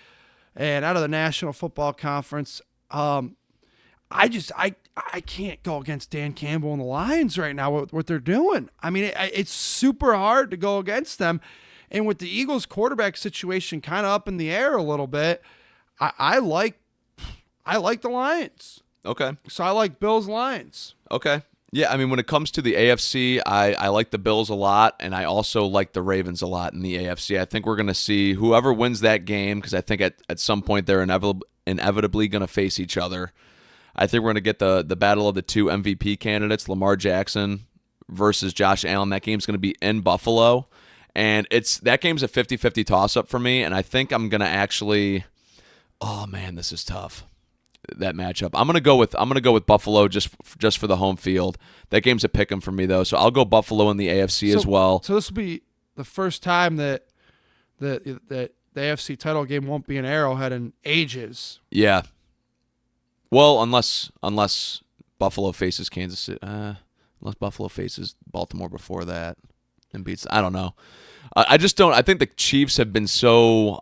and out of the National Football Conference. I can't go against Dan Campbell and the Lions right now with what they're doing. I mean, it's super hard to go against them. And with the Eagles quarterback situation kind of up in the air a little bit, I like the Lions. Okay. So I like Bills-Lions. Okay. Yeah, I mean, when it comes to the AFC, I like the Bills a lot, and I also like the Ravens a lot in the AFC. I think we're going to see whoever wins that game, because I think at some point they're inevitably going to face each other. I think we're going to get the battle of the two MVP candidates, Lamar Jackson versus Josh Allen. That game's going to be in Buffalo, and that game's a 50-50 toss-up for me, and I think I'm going to actually – oh, man, this is tough. That matchup. I'm gonna go with Buffalo just for the home field. That game's a pick 'em for me though, so I'll go Buffalo in the AFC as well. So this will be the first time that the AFC title game won't be an Arrowhead in ages. Yeah. Well, unless Buffalo faces Kansas City, unless Buffalo faces Baltimore before that and beats. I don't know. I just don't. I think the Chiefs have been so.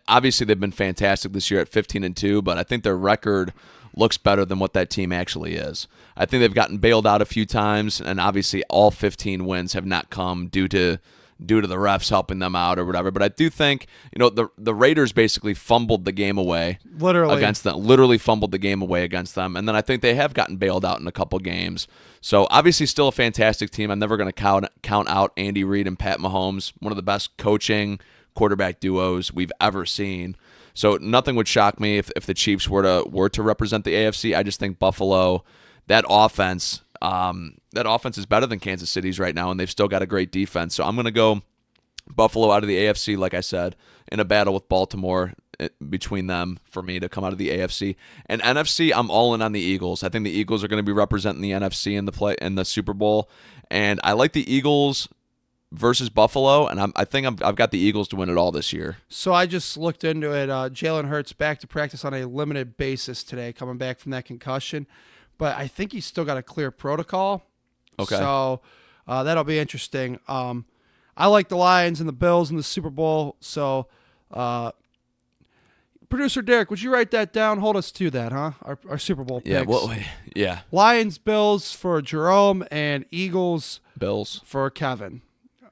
Obviously, they've been fantastic this year at 15-2, but I think their record looks better than what that team actually is. I think they've gotten bailed out a few times, and obviously, all 15 wins have not come due to due to the refs helping them out or whatever. But I do think, the Raiders basically fumbled the game away against them. Literally fumbled the game away against them. And then I think they have gotten bailed out in a couple games. So obviously still a fantastic team. I'm never going to count out Andy Reid and Pat Mahomes, one of the best coaching quarterback duos we've ever seen. So nothing would shock me if the Chiefs were to represent the AFC. I just think Buffalo, that offense is better than Kansas City's right now, and they've still got a great defense. So I'm going to go Buffalo out of the AFC, like I said, in a battle with Baltimore between them for me to come out of the AFC. And NFC, I'm all in on the Eagles. I think the Eagles are going to be representing the NFC in the Super Bowl, and I like the Eagles versus Buffalo, and I think I've got the Eagles to win it all this year. So I just looked into it. Jalen Hurts back to practice on a limited basis today, coming back from that concussion. But I think he's still got a clear protocol. Okay. So that'll be interesting. I like the Lions and the Bills in the Super Bowl. So, Producer Derek, would you write that down? Hold us to that, huh? Our Super Bowl picks. Yeah. Lions, Bills for Jerome, and Eagles, Bills for Kevin.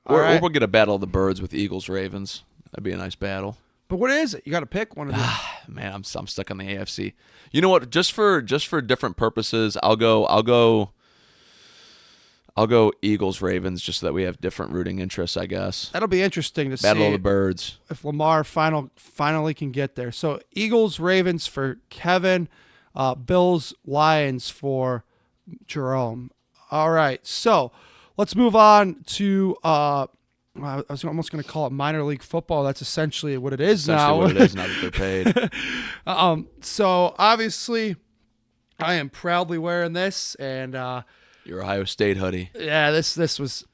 Or we'll get a battle of the birds with Eagles Ravens. That'd be a nice battle. But what is it? You got to pick one of them. Man, I'm stuck on the AFC. You know what? Just for different purposes, I'll go Eagles Ravens, just so that we have different rooting interests, I guess. That'll be interesting to see. Battle of the Birds. If Lamar finally can get there. So Eagles Ravens for Kevin, Bills Lions for Jerome. All right. So let's move on to I was almost going to call it minor league football. That's essentially what it is now. What it is now that they're paid. So obviously, I am proudly wearing this, and your Ohio State hoodie. Yeah, this was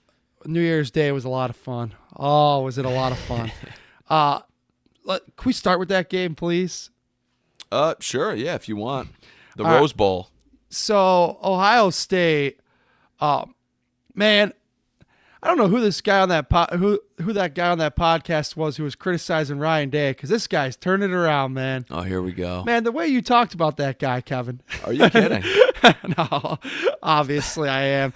New Year's Day. Was a lot of fun. Oh, was it a lot of fun? Can we start with that game, please? Sure. Yeah, if you want. The Rose Bowl. So Ohio State, man. I don't know who this guy on that who that guy on that podcast was who was criticizing Ryan Day, because this guy's turning it around, man. Oh, here we go. Man, the way you talked about that guy, Kevin. Are you kidding? No, obviously I am.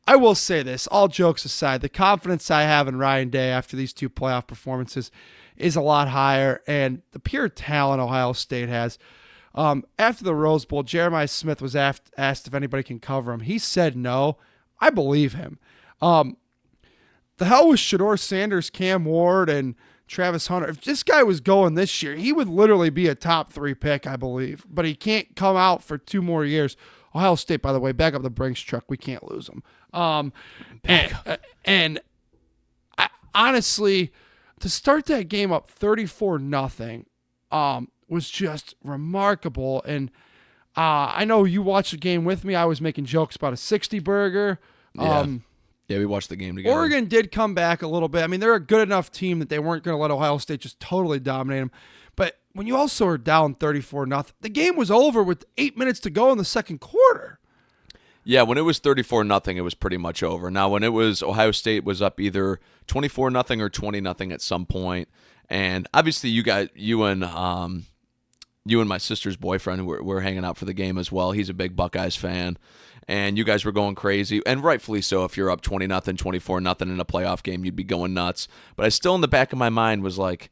I will say this, all jokes aside, the confidence I have in Ryan Day after these two playoff performances is a lot higher, and the pure talent Ohio State has. After the Rose Bowl, Jeremiah Smith was asked if anybody can cover him. He said no. I believe him. The hell with Shedeur Sanders, Cam Ward, and Travis Hunter. If this guy was going this year, he would literally be a top 3 pick, I believe. But he can't come out for 2 more years. Ohio State, by the way, back up the Brinks truck. We can't lose them. And I, honestly, to start that game up 34-0 was just remarkable. And I know you watched the game with me. I was making jokes about a 60 burger. Yeah, we watched the game together. Oregon did come back a little bit. I mean, they're a good enough team that they weren't going to let Ohio State just totally dominate them. But when you also are down 34-0, the game was over with 8 minutes to go in the second quarter. Yeah, when it was 34-0, it was pretty much over. Now, when it was Ohio State was up either 24-0 or 20-0 at some point, and obviously you and my sister's boyfriend who were hanging out for the game as well. He's a big Buckeyes fan. And you guys were going crazy, and rightfully so. If you're up 20-0, 24-0 in a playoff game, you'd be going nuts. But I still, in the back of my mind, was like,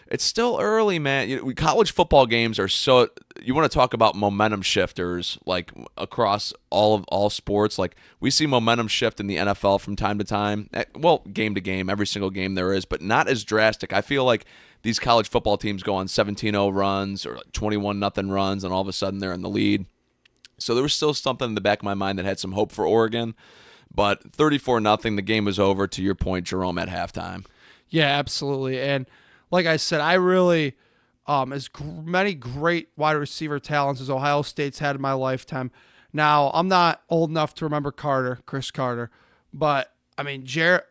it's still early, man. College football games are so. You want to talk about momentum shifters, like across all sports. Like we see momentum shift in the NFL from time to time. Well, game to game, every single game there is, but not as drastic. I feel like these college football teams go on 17-0 runs or 21-0 runs, and all of a sudden they're in the lead. So there was still something in the back of my mind that had some hope for Oregon. But 34-0, the game was over, to your point, Jerome, at halftime. Yeah, absolutely. And like I said, I really, many great wide receiver talents as Ohio State's had in my lifetime. Now, I'm not old enough to remember Chris Carter. But, I mean, Garrett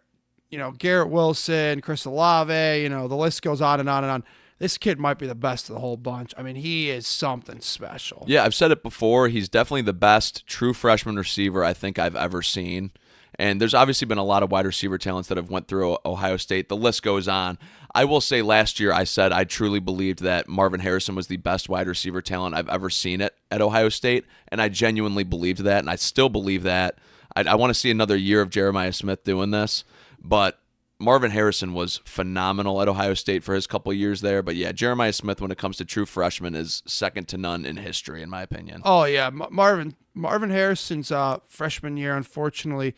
Wilson, Chris Olave, the list goes on and on and on. This kid might be the best of the whole bunch. I mean, he is something special. Yeah, I've said it before. He's definitely the best true freshman receiver I think I've ever seen. And there's obviously been a lot of wide receiver talents that have went through Ohio State. The list goes on. I will say last year I said I truly believed that Marvin Harrison was the best wide receiver talent I've ever seen at Ohio State. And I genuinely believed that, and I still believe that. I want to see another year of Jeremiah Smith doing this. But Marvin Harrison was phenomenal at Ohio State for his couple of years there. But yeah, Jeremiah Smith, when it comes to true freshmen, is second to none in history, in my opinion. Oh yeah, Marvin Harrison's freshman year, unfortunately,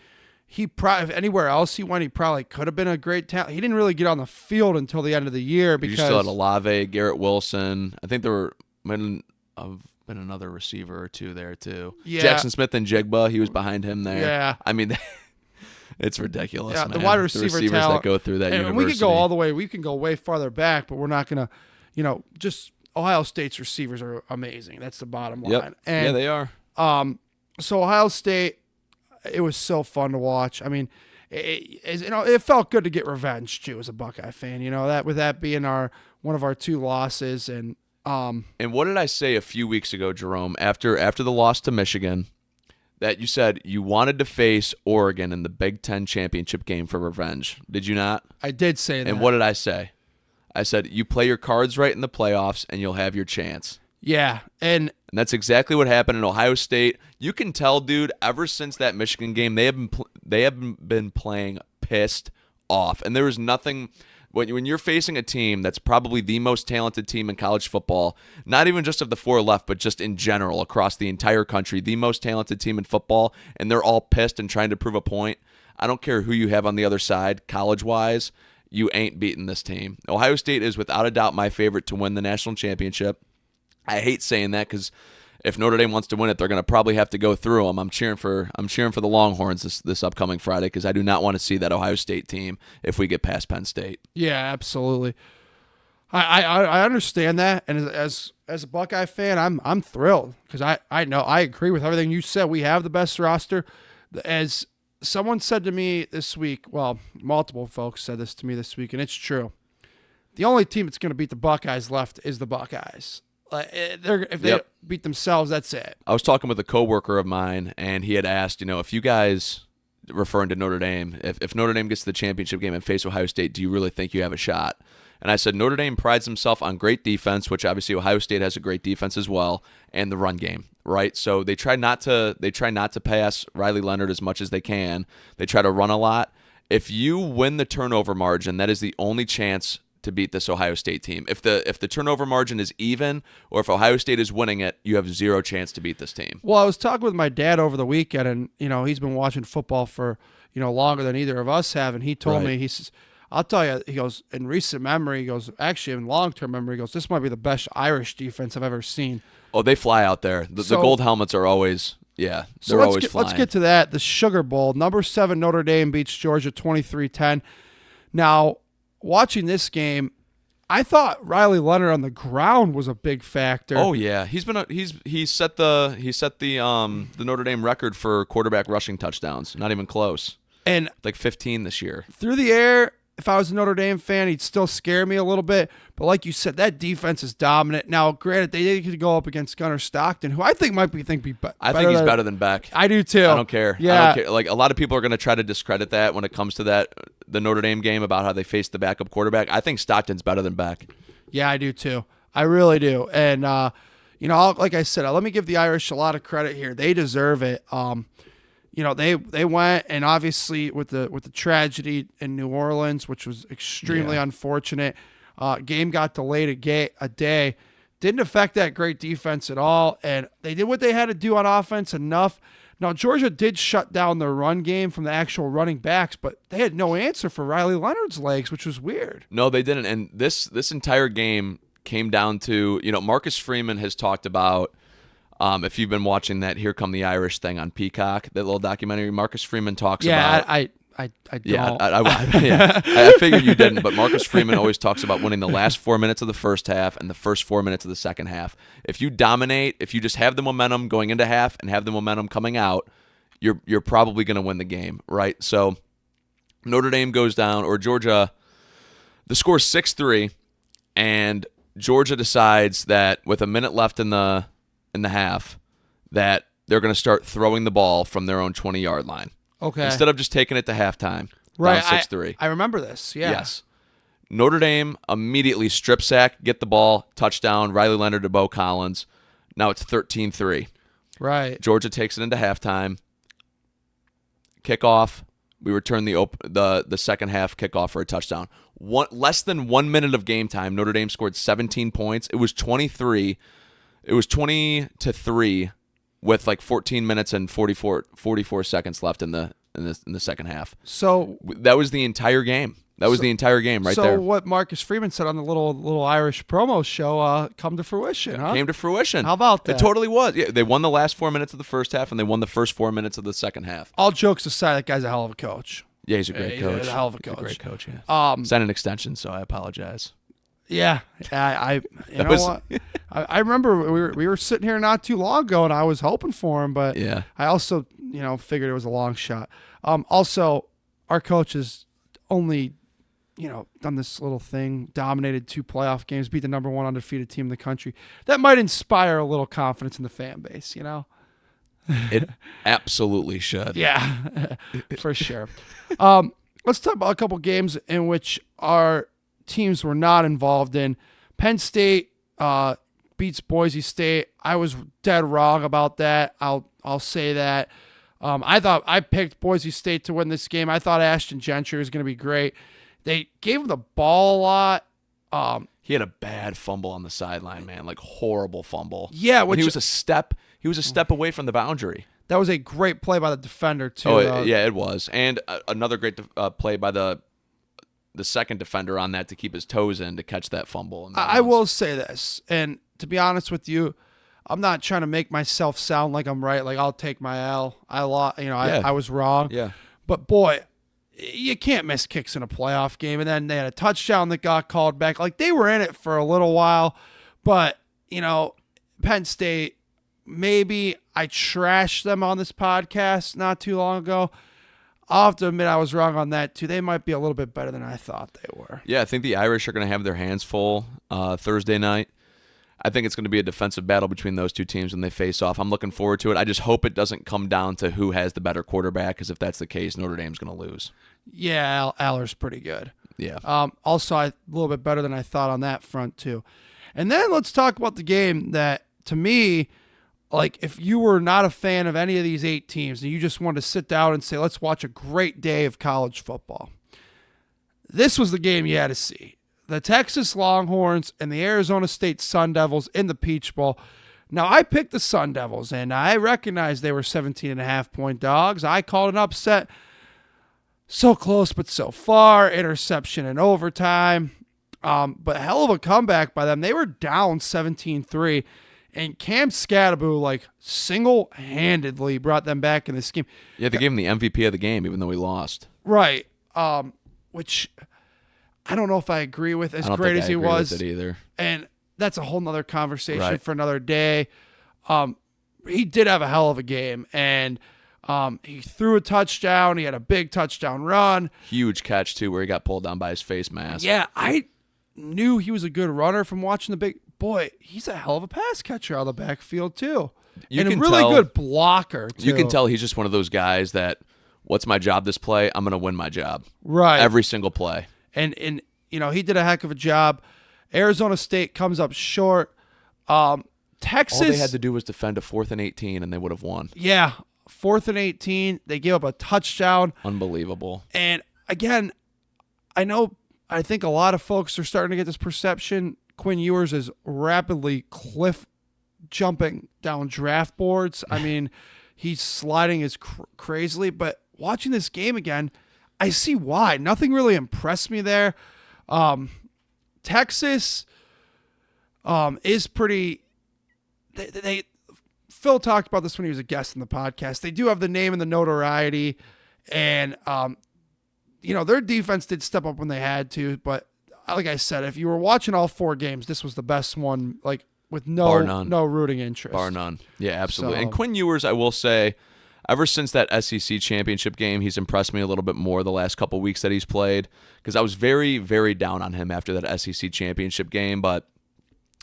he probably if anywhere else he went, he probably could have been a great talent. He didn't really get on the field until the end of the year because you still had Olave, Garrett Wilson. I think there might have been another receiver or two there too. Yeah. Jackson Smith and Jigba, he was behind him there. Yeah. I mean, it's ridiculous, yeah, man. The wide receiver the receivers talent, that go through that and university. we could go all the way. We can go way farther back, but we're not gonna. Just Ohio State's receivers are amazing. That's the bottom line. Yep. And, yeah, they are. So Ohio State, it was so fun to watch. I mean, it felt good to get revenge too as a Buckeye fan. That with that being one of our 2 losses, and what did I say a few weeks ago, Jerome? After the loss to Michigan, that you said you wanted to face Oregon in the Big Ten championship game for revenge. Did you not? I did say that. And what did I say? I said you play your cards right in the playoffs, and you'll have your chance. Yeah, and that's exactly what happened in Ohio State. You can tell, dude, ever since that Michigan game, they have been playing pissed off. And there was nothing when you're facing a team that's probably the most talented team in college football, not even just of the 4 left, but just in general across the entire country, the most talented team in football, and they're all pissed and trying to prove a point. I don't care who you have on the other side, college-wise, you ain't beating this team. Ohio State is without a doubt my favorite to win the national championship. I hate saying that because if Notre Dame wants to win it, they're going to probably have to go through them. I'm cheering for the Longhorns this upcoming Friday because I do not want to see that Ohio State team if we get past Penn State. Yeah, absolutely. I understand that, and as a Buckeye fan, I'm thrilled because I know I agree with everything you said. We have the best roster. As someone said to me this week, well, multiple folks said this to me this week, and it's true. The only team that's going to beat the Buckeyes left is the Buckeyes. If they beat themselves, that's it. I was talking with a coworker of mine, and he had asked, if you guys, referring to Notre Dame, if Notre Dame gets to the championship game and face Ohio State, do you really think you have a shot? And I said Notre Dame prides himself on great defense, which obviously Ohio State has a great defense as well, and the run game, right? So they try not to pass Riley Leonard as much as they can. They try to run a lot. If you win the turnover margin, that is the only chance to beat this Ohio State team. If the turnover margin is even, or if Ohio State is winning it, you have zero chance to beat this team. Well, I was talking with my dad over the weekend, and he's been watching football for longer than either of us have, and he told me, he says, I'll tell you, he goes, in recent memory, he goes, actually in long-term memory, he goes, this might be the best Irish defense I've ever seen. Oh, they fly out there. The gold helmets are always, they're always flying. Let's get to that. The Sugar Bowl. Number 7 Notre Dame beats Georgia 23-10. Now, watching this game, I thought Riley Leonard on the ground was a big factor. Oh yeah, he set the Notre Dame record for quarterback rushing touchdowns. Not even close. And like 15 this year. Through the air, if I was a Notre Dame fan, he'd still scare me a little bit. But like you said, that defense is dominant. Now, granted, they did go up against Gunnar Stockton, who I think might be better. I think he's better than Beck. I do too. I don't care. Yeah. I don't care. Like a lot of people are going to try to discredit that when it comes to the Notre Dame game about how they faced the backup quarterback. I think Stockton's better than Beck. Yeah, I do too. I really do. And like I said, let me give the Irish a lot of credit here. They deserve it. They went, and obviously with the tragedy in New Orleans, which was extremely unfortunate, game got delayed a day. Didn't affect that great defense at all, and they did what they had to do on offense enough. Now, Georgia did shut down their run game from the actual running backs, but they had no answer for Riley Leonard's legs, which was weird. No, they didn't, and this entire game came down to, Marcus Freeman has talked about, if you've been watching that Here Come the Irish thing on Peacock, that little documentary, Marcus Freeman talks about. I don't. Yeah, I figured you didn't, but Marcus Freeman always talks about winning the last 4 minutes of the first half and the first 4 minutes of the second half. If you dominate, if you just have the momentum going into half and have the momentum coming out, you're probably going to win the game, right? So Notre Dame goes down, or Georgia, the score's 6-3, and Georgia decides that with a minute left in the half that they're going to start throwing the ball from their own 20-yard line. Okay. Instead of just taking it to halftime. Right. Down 6-3. I remember this. Yeah. Yes. Notre Dame immediately strip sack, get the ball, touchdown, Riley Leonard to Bo Collins. Now it's 13-3. Right. Georgia takes it into halftime. Kickoff. We returned the second half kickoff for a touchdown. Less than 1 minute of game time, Notre Dame scored 17 points. It was 20-3 with like 14 minutes and 44 seconds left in the second half. So that was the entire game. That was the entire game right there. So what Marcus Freeman said on the little Irish promo show come to fruition, huh? Came to fruition. How about that? It totally was. Yeah, they won the last 4 minutes of the first half, and they won the first 4 minutes of the second half. All jokes aside, that guy's a hell of a coach. Yeah, he's a great coach. He's a hell of a coach. He's a great coach, yeah. Signed an extension, so I apologize. Yeah, I remember we were sitting here not too long ago, and I was hoping for him, but yeah. I also figured it was a long shot. Also, our coach has only done this little thing, dominated 2 playoff games, beat the number 1 undefeated team in the country. That might inspire a little confidence in the fan base, It absolutely should. Yeah, for sure. Let's talk about a couple games in which our teams were not involved in. Penn State beats Boise State. I was dead wrong about that. I'll say that. I picked Boise State to win this game. I thought Ashton Gentry was going to be great. They gave him the ball a lot. He had a bad fumble on the sideline, man, like horrible fumble. Yeah, he was a step away from the boundary. That was a great play by the defender too. Oh, yeah, it was, and another great play by the second defender on that to keep his toes in to catch that fumble. I will say this, and to be honest with you, I'm not trying to make myself sound like I'm right. Like I'll take my L. I was wrong. Yeah, but boy, you can't miss kicks in a playoff game. And then they had a touchdown that got called back. Like they were in it for a little while, but Penn State. Maybe I trashed them on this podcast not too long ago. I'll have to admit I was wrong on that too. They might be a little bit better than I thought they were. Yeah, I think the Irish are going to have their hands full Thursday night. I think it's going to be a defensive battle between those two teams when they face off. I'm looking forward to it. I just hope it doesn't come down to who has the better quarterback, because if that's the case, Notre Dame's going to lose. Yeah, Aller's pretty good. Yeah. Also, a little bit better than I thought on that front too. And then let's talk about the game that, to me, like if you were not a fan of any of these 8 teams and you just wanted to sit down and say, let's watch a great day of college football, this was the game you had to see. The Texas Longhorns and the Arizona State Sun Devils in the Peach Bowl. Now, I picked the Sun Devils, and I recognized they were 17.5-point dogs. I called an upset. So close, but so far. Interception in overtime. But hell of a comeback by them. They were down 17-3. And Cam Scatterbo, single-handedly brought them back in this game. Yeah, they gave him the MVP of the game, even though he lost. Right. Which I don't know if I agree with as great as he was. With it either. And that's a whole nother conversation for another day. He did have a hell of a game. And he threw a touchdown. He had a big touchdown run. Huge catch, too, where he got pulled down by his face mask. Yeah, I knew he was a good runner from watching the big... Boy, he's a hell of a pass catcher out of the backfield, too. And a really good blocker, too. You can tell he's just one of those guys that, what's my job this play? I'm going to win my job. Right. Every single play. And he did a heck of a job. Arizona State comes up short. Texas... All they had to do was defend a 4th and 18, and they would have won. Yeah, 4th and 18. They gave up a touchdown. Unbelievable. And, again, I think a lot of folks are starting to get this perception Quinn Ewers is rapidly cliff jumping down draft boards. I mean, he's sliding as crazily, but watching this game again, I see why. Nothing really impressed me there. Texas is pretty... Phil talked about this when he was a guest in the podcast. They do have the name and the notoriety, and their defense did step up when they had to, but like I said, if you were watching all 4 games, this was the best one, with no rooting interest. Bar none. Yeah, absolutely. So, and Quinn Ewers, I will say, ever since that SEC championship game, he's impressed me a little bit more the last couple weeks that he's played, because I was very, very down on him after that SEC championship game, but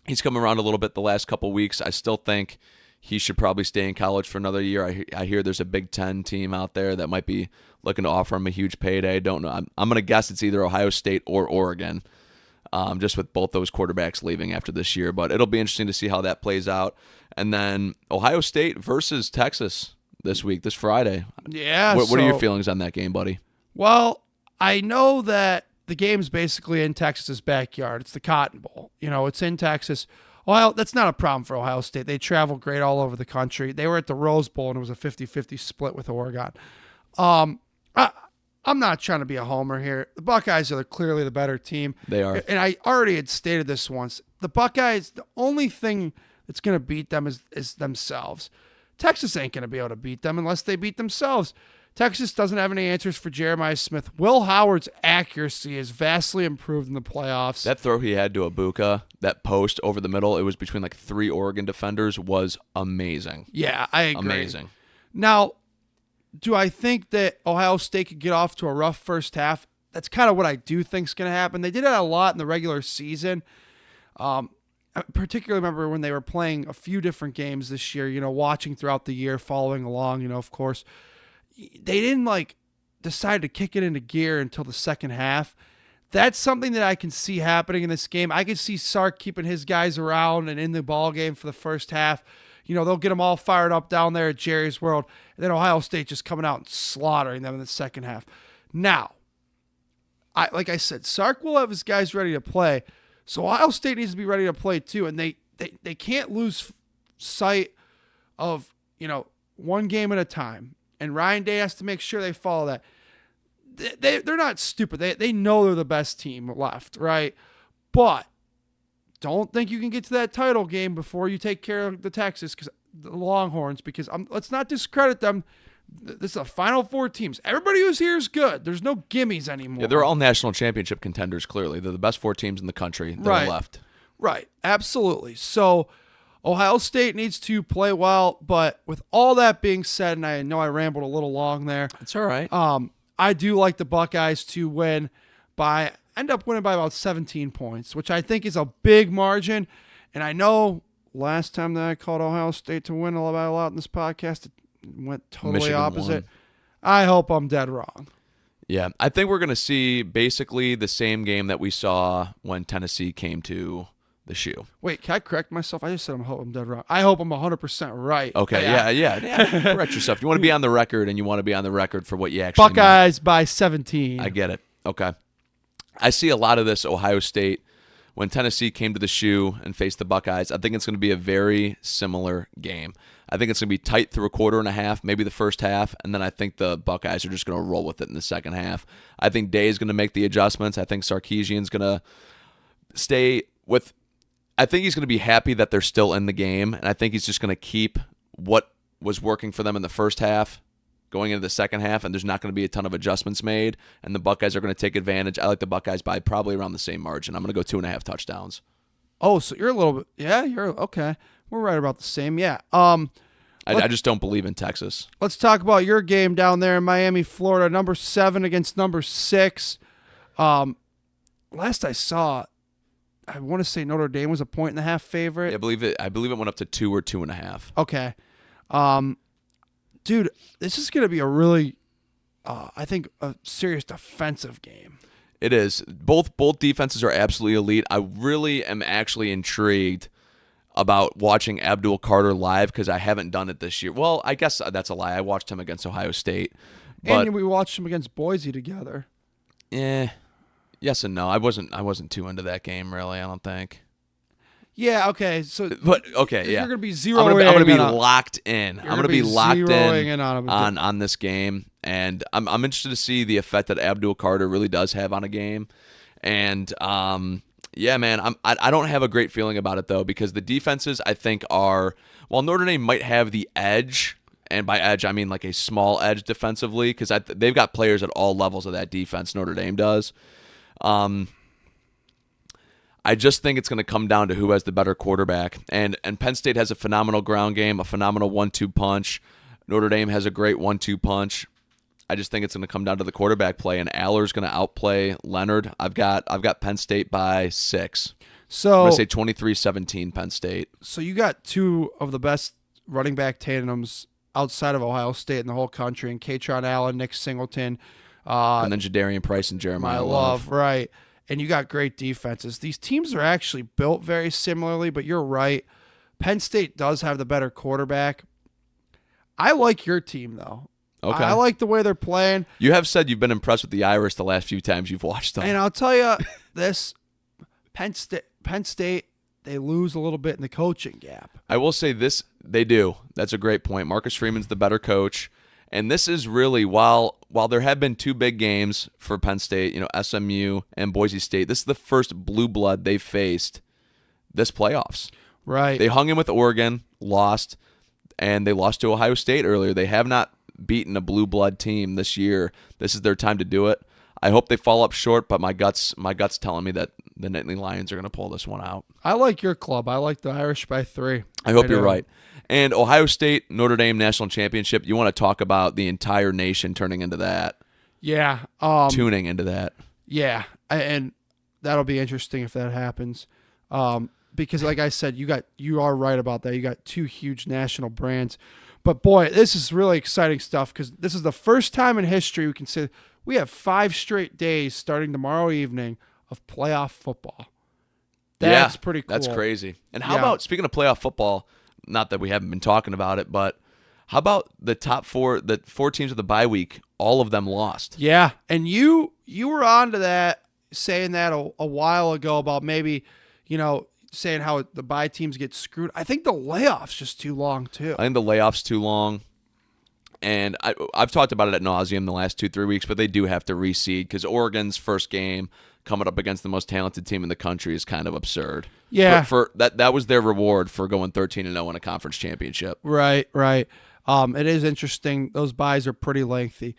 he's come around a little bit the last couple weeks. I still think he should probably stay in college for another year. I hear there's a Big Ten team out there that might be looking to offer him a huge payday. Don't know. I'm going to guess it's either Ohio State or Oregon, just with both those quarterbacks leaving after this year. But it'll be interesting to see how that plays out. And then Ohio State versus Texas this Friday. Yeah. What are your feelings on that game, buddy? Well, I know that the game's basically in Texas's backyard. It's the Cotton Bowl. It's in Texas. Ohio, that's not a problem for Ohio State. They travel great all over the country. They were at the Rose Bowl, and it was a 50-50 split with Oregon. I'm not trying to be a homer here. The Buckeyes are clearly the better team. They are. And I already had stated this once. The Buckeyes, the only thing that's going to beat them is themselves. Texas ain't going to be able to beat them unless they beat themselves. Texas doesn't have any answers for Jeremiah Smith. Will Howard's accuracy is vastly improved in the playoffs. That throw he had to Ibuka, that post over the middle, it was between like 3 Oregon defenders, was amazing. Yeah, I agree. Amazing. Now, do I think that Ohio State could get off to a rough first half? That's kind of what I do think is going to happen. They did it a lot in the regular season. I particularly remember when they were playing a few different games this year, watching throughout the year, following along, of course. They didn't decide to kick it into gear until the second half. That's something that I can see happening in this game. I can see Sark keeping his guys around and in the ball game for the first half. They'll get them all fired up down there at Jerry's World, and then Ohio State just coming out and slaughtering them in the second half. Now, like I said, Sark will have his guys ready to play, so Ohio State needs to be ready to play too, and they can't lose sight of one game at a time. And Ryan Day has to make sure they follow that. They're not stupid. They know they're the best team left, right? But don't think you can get to that title game before you take care of the Longhorns, because let's not discredit them. This is a Final Four teams. Everybody who's here is good. There's no gimmies anymore. Yeah, they're all national championship contenders, clearly. They're the best 4 teams in the country that are left. Right, absolutely. So Ohio State needs to play well, but with all that being said, and I know I rambled a little long there. It's all right. I do like the Buckeyes to end up winning by about 17 points, which I think is a big margin. And I know last time that I called Ohio State to win by a lot in this podcast, it went totally Michigan opposite. won. I hope I'm dead wrong. Yeah, I think we're going to see basically the same game that we saw when Tennessee came to the shoe. Wait, can I correct myself? I just said I hope I'm dead wrong. I hope I'm 100% right. Okay, yeah. Correct yourself. You want to be on the record, and you want to be on the record for what you actually Buckeyes meant. by 17. I get it. Okay. I see a lot of this Ohio State. When Tennessee came to the shoe and faced the Buckeyes, I think it's going to be a very similar game. I think it's going to be tight through a quarter and a half, maybe the first half, and then I think the Buckeyes are just going to roll with it in the second half. I think Day is going to make the adjustments. I think Sarkisian's going to stay with... I think he's going to be happy that they're still in the game, and I think he's just going to keep what was working for them in the first half going into the second half, and there's not going to be a ton of adjustments made, and the Buckeyes are going to take advantage. I like the Buckeyes by probably around the same margin. I'm going to go 2.5 touchdowns. Oh, so you're a little bit... Yeah, you're... Okay. We're right about the same. Yeah. I just don't believe in Texas. Let's talk about your game down there in Miami, Florida. Number 7 against number 6. Last I saw... I want to say Notre Dame was a 1.5 favorite. Yeah, I believe it went up to 2 or 2.5. Okay. Dude, this is going to be a really, I think, a serious defensive game. It is. Both defenses are absolutely elite. I really am actually intrigued about watching Abdul Carter live because I haven't done it this year. Well, I guess that's a lie. I watched him against Ohio State. But, and we watched him against Boise together. Yes and no. I wasn't too into that game, really, I don't think. Yeah, okay. So, but okay, yeah. You're going to be zeroing I'm going to be on locked in. I'm going to be locked in on this game, and I'm interested to see the effect that Abdul Carter really does have on a game. And yeah, man, I don't have a great feeling about it though, because the defenses I think are, while Notre Dame might have the edge, and by edge I mean like a small edge defensively, because they've got players at all levels of that defense. Notre Dame does. I just think it's going to come down to who has the better quarterback. And Penn State has a phenomenal ground game, a phenomenal 1-2 punch. Notre Dame has a great 1-2 punch. I just think it's going to come down to the quarterback play, and Aller's going to outplay Leonard. I've got Penn State by 6. So I'm going to say 23-17 Penn State. So you got 2 of the best running back tandems outside of Ohio State in the whole country, and Katron Allen, Nick Singleton. And then Jadarian Price and Jeremiah Love. Right. And you got great defenses. These teams are actually built very similarly, but you're right. Penn State does have the better quarterback. I like your team, though. Okay. I like the way they're playing. You have said you've been impressed with the Irish the last few times you've watched them. And I'll tell you this, Penn State, they lose a little bit in the coaching gap. I will say this, they do. That's a great point. Marcus Freeman's the better coach. And this is really, while there have been 2 big games for Penn State, SMU and Boise State, this is the first blue blood they've faced this playoffs. Right. They hung in with Oregon, lost, and they lost to Ohio State earlier. They have not beaten a blue blood team this year. This is their time to do it. I hope they fall up short, but my gut's telling me that the Nittany Lions are going to pull this one out. I like your club. I like the Irish by 3. I hope you're right. And Ohio State, Notre Dame National Championship, you want to talk about the entire nation turning into that. Yeah. Tuning into that. Yeah. And that'll be interesting if that happens. Because like I said, you are right about that. You got 2 huge national brands. But boy, this is really exciting stuff because this is the first time in history we can say we have 5 straight days starting tomorrow evening of playoff football. That's pretty cool. That's crazy. And how about, speaking of playoff football, not that we haven't been talking about it, but how about the top 4, the 4 teams of the bye week, all of them lost? Yeah, and you were on to that, saying that a while ago about maybe, saying how the bye teams get screwed. I think the layoff's just too long, too. I think the layoff's too long. And I've talked about it ad nauseum the last 2-3 weeks, but they do have to reseed because Oregon's first game coming up against the most talented team in the country is kind of absurd. Yeah. For that was their reward for going 13-0 in a conference championship. Right. It is interesting. Those buys are pretty lengthy.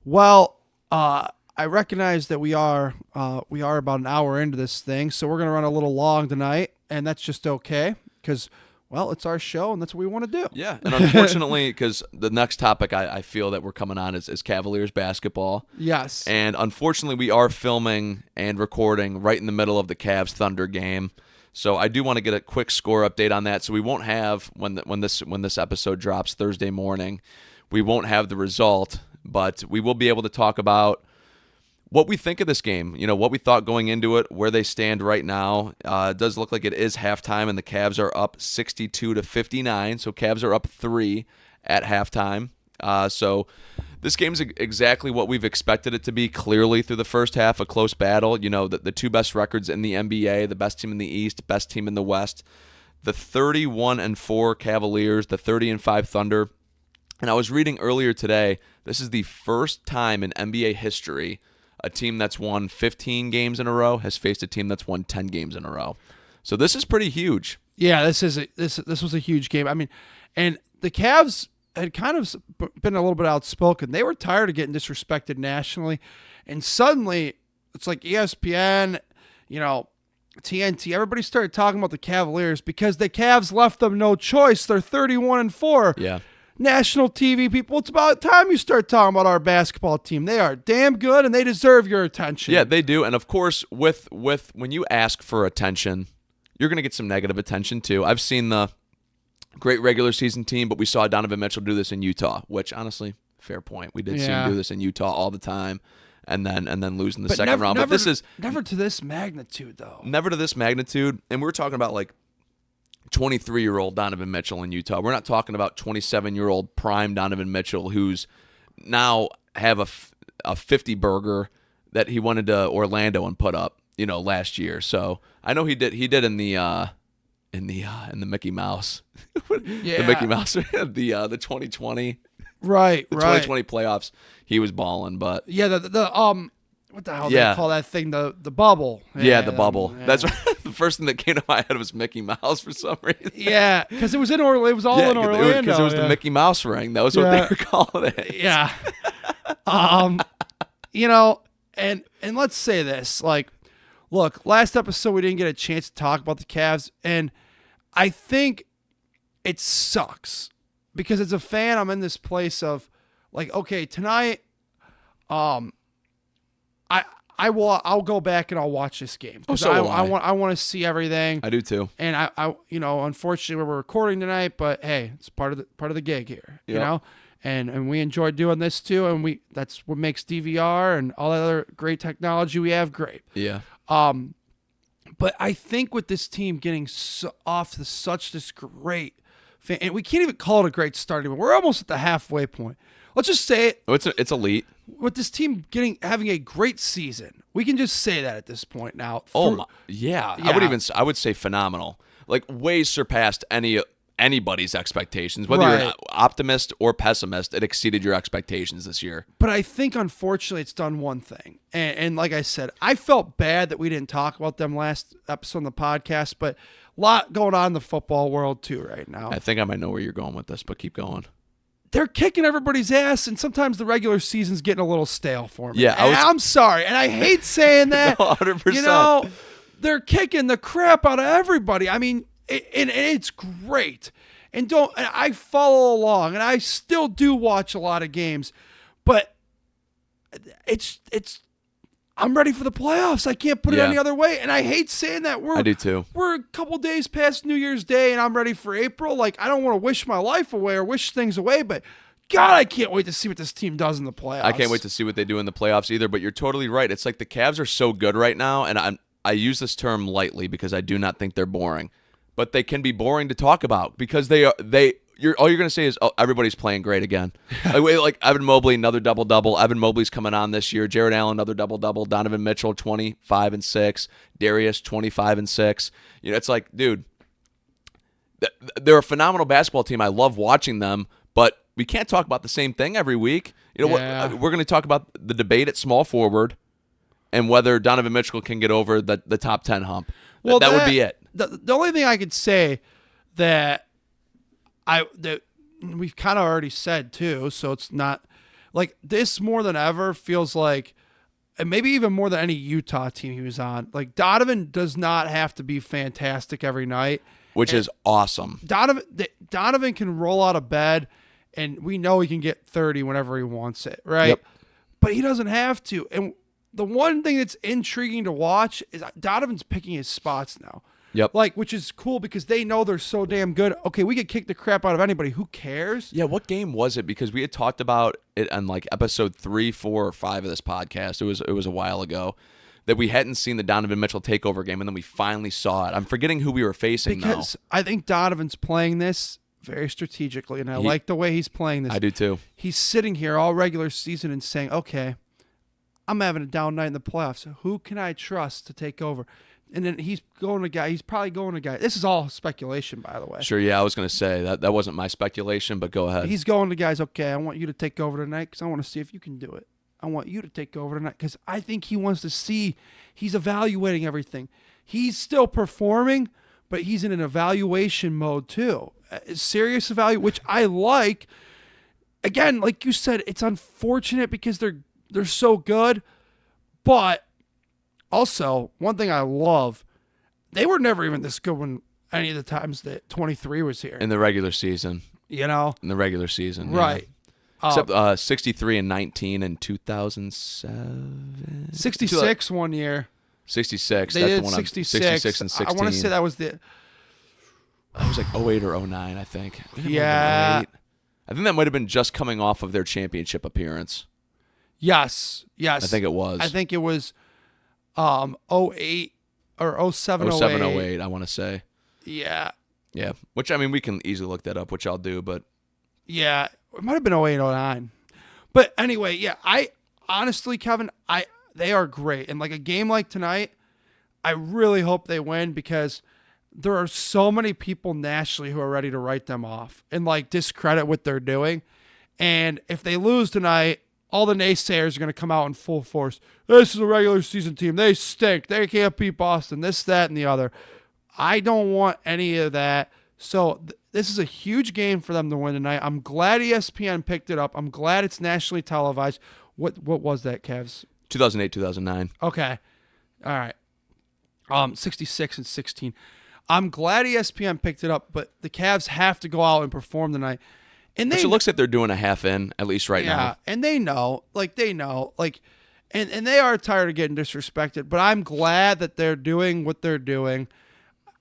Well, I recognize that we are about an hour into this thing, so we're going to run a little long tonight, and that's just okay because, well, it's our show, and that's what we want to do. Yeah, and unfortunately, because the next topic I feel that we're coming on is Cavaliers basketball. Yes. And unfortunately, we are filming and recording right in the middle of the Cavs-Thunder game. So I do want to get a quick score update on that. So we won't have, when this episode drops Thursday morning, we won't have the result, but we will be able to talk about what we think of this game, what we thought going into it, where they stand right now. It does look like it is halftime, and the Cavs are up 62-59. So Cavs are up 3 at halftime. So this game's exactly what we've expected it to be, clearly through the first half, a close battle. The 2 best records in the NBA, the best team in the East, best team in the West. The 31-4 Cavaliers, the 30-5 Thunder. And I was reading earlier today, this is the first time in NBA history a team that's won 15 games in a row has faced a team that's won 10 games in a row. So this is pretty huge. Yeah, this was a huge game. I mean, and the Cavs had kind of been a little bit outspoken. They were tired of getting disrespected nationally, and suddenly it's like ESPN, TNT, everybody started talking about the Cavaliers because the Cavs left them no choice. They're 31-4. Yeah. National TV people, it's about time you start talking about our basketball team. They are damn good, and they deserve your attention. Yeah, they do. And, of course, with when you ask for attention, you're going to get some negative attention, too. I've seen the great regular season team, but we saw Donovan Mitchell do this in Utah, which, honestly, fair point. We did see him do this in Utah all the time and then lose in the second round. But this is never to this magnitude, though. Never to this magnitude. And we're talking about, 23-year-old Donovan Mitchell in Utah. We're not talking about 27-year-old prime Donovan Mitchell who's now have a 50 burger that he wanted to Orlando and put up, last year. So I know he did in the Mickey Mouse. Yeah. The Mickey Mouse the 2020 Right. 2020 playoffs. He was balling, but yeah, what the hell do they call that thing? The bubble. Yeah, the bubble. Yeah. That's the first thing that came to my head was Mickey Mouse for some reason. Yeah, because it was in Orlando. It was all in Orlando. Because it was the Mickey Mouse ring. That was what they were calling it. Yeah. And let's say this. Look, last episode we didn't get a chance to talk about the Cavs, and I think it sucks because as a fan, I'm in this place of okay, tonight, I'll go back and I'll watch this game because I want to see everything. I do too. And I unfortunately we're recording tonight, but hey, it's part of the gig here, and we enjoy doing this too, and that's what makes DVR and all that other great technology we have great. Yeah. But I think with this team getting off to such this great, and we can't even call it a great start anymore. We're almost at the halfway point. let's just say it. Oh, it's elite. With this team having a great season, we can just say that at this point now. Yeah. Yeah. I would say phenomenal. Like way surpassed anybody's expectations. Whether you're an optimist or pessimist, it exceeded your expectations this year. But I think, unfortunately, it's done one thing. And like I said, I felt bad that we didn't talk about them last episode on the podcast, but a lot going on in the football world, too, right now. I think I might know where you're going with this, but keep going. They're kicking everybody's ass, and sometimes the regular season's getting a little stale for me. Yeah, I'm sorry, and I hate saying that. 100%. You know, they're kicking the crap out of everybody. I mean, and it's great. And I follow along, and I still do watch a lot of games, but I'm ready for the playoffs. I can't put it any other way, and I hate saying that. I do too. We're a couple days past New Year's Day, and I'm ready for April. Like, I don't want to wish my life away or wish things away, but God, I can't wait to see what this team does in the playoffs. I can't wait to see what they do in the playoffs either, but you're totally right. It's like the Cavs are so good right now, and I use this term lightly because I do not think they're boring. But they can be boring to talk about because all you're going to say is, oh, everybody's playing great again. like Evan Mobley, another double-double. Evan Mobley's coming on this year. Jared Allen, another double-double. Donovan Mitchell, 25-6. Darius, 25-6. You know, it's like, dude, they're a phenomenal basketball team. I love watching them, but we can't talk about the same thing every week. You know what? We're going to talk about the debate at small forward and whether Donovan Mitchell can get over the top 10 hump. Well, that would be it. The only thing I could say that we've kind of already said too, so it's not like this more than ever feels like, and maybe even more than any Utah team he was on. Like Donovan does not have to be fantastic every night, which is awesome. Donovan can roll out of bed, and we know he can get 30 whenever he wants it, right? Yep. But he doesn't have to. And the one thing that's intriguing to watch is Donovan's picking his spots now. Yep. Which is cool because they know they're so damn good. Okay, we could kick the crap out of anybody. Who cares? Yeah, what game was it? Because we had talked about it on like episode 3, 4, or 5 of this podcast. It was a while ago that we hadn't seen the Donovan Mitchell takeover game, and then we finally saw it. I'm forgetting who we were facing now. Because I think Donovan's playing this very strategically, and I like the way he's playing this. I do too. He's sitting here all regular season and saying, okay, I'm having a down night in the playoffs. Who can I trust to take over? And then he's probably going to guy. This is all speculation, by the way. Sure, yeah, I was going to say that wasn't my speculation, but go ahead. He's going to guys, okay, I want you to take over tonight because I want to see if you can do it. I want you to take over tonight because I think he wants to see. He's evaluating everything. He's still performing, but he's in an evaluation mode too. Serious evaluation, which I like. Again, like you said, it's unfortunate because they're so good, but also, one thing I love, they were never even this good when any of the times that 23 was here. In the regular season. You know? In the regular season. Right. Yeah. Except 63 and 19 in 2007. 66 one year. 66. They That's did the one 66 and 16. I want to say that was the... It was like 08 or 09, I think. Yeah. I think that might have been just coming off of their championship appearance. Yes. I think it was. 08 or 07, 07, 08, I want to say. Yeah. Yeah. Which, I mean, we can easily look that up, which I'll do, but. Yeah. It might have been 08, 09. But anyway, yeah, I honestly, Kevin, they are great. And like a game like tonight, I really hope they win because there are so many people nationally who are ready to write them off and like discredit what they're doing. And if they lose tonight, all the naysayers are going to come out in full force. This is a regular season team. They stink. They can't beat Boston. This, that, and the other. I don't want any of that. So this is a huge game for them to win tonight. I'm glad ESPN picked it up. I'm glad it's nationally televised. What was that, Cavs? 2008, 2009. Okay. All right. 66 and 16. I'm glad ESPN picked it up, but the Cavs have to go out and perform tonight. And it looks like they're doing a half in, at least right now. Yeah, and they know, and they are tired of getting disrespected, but I'm glad that they're doing what they're doing.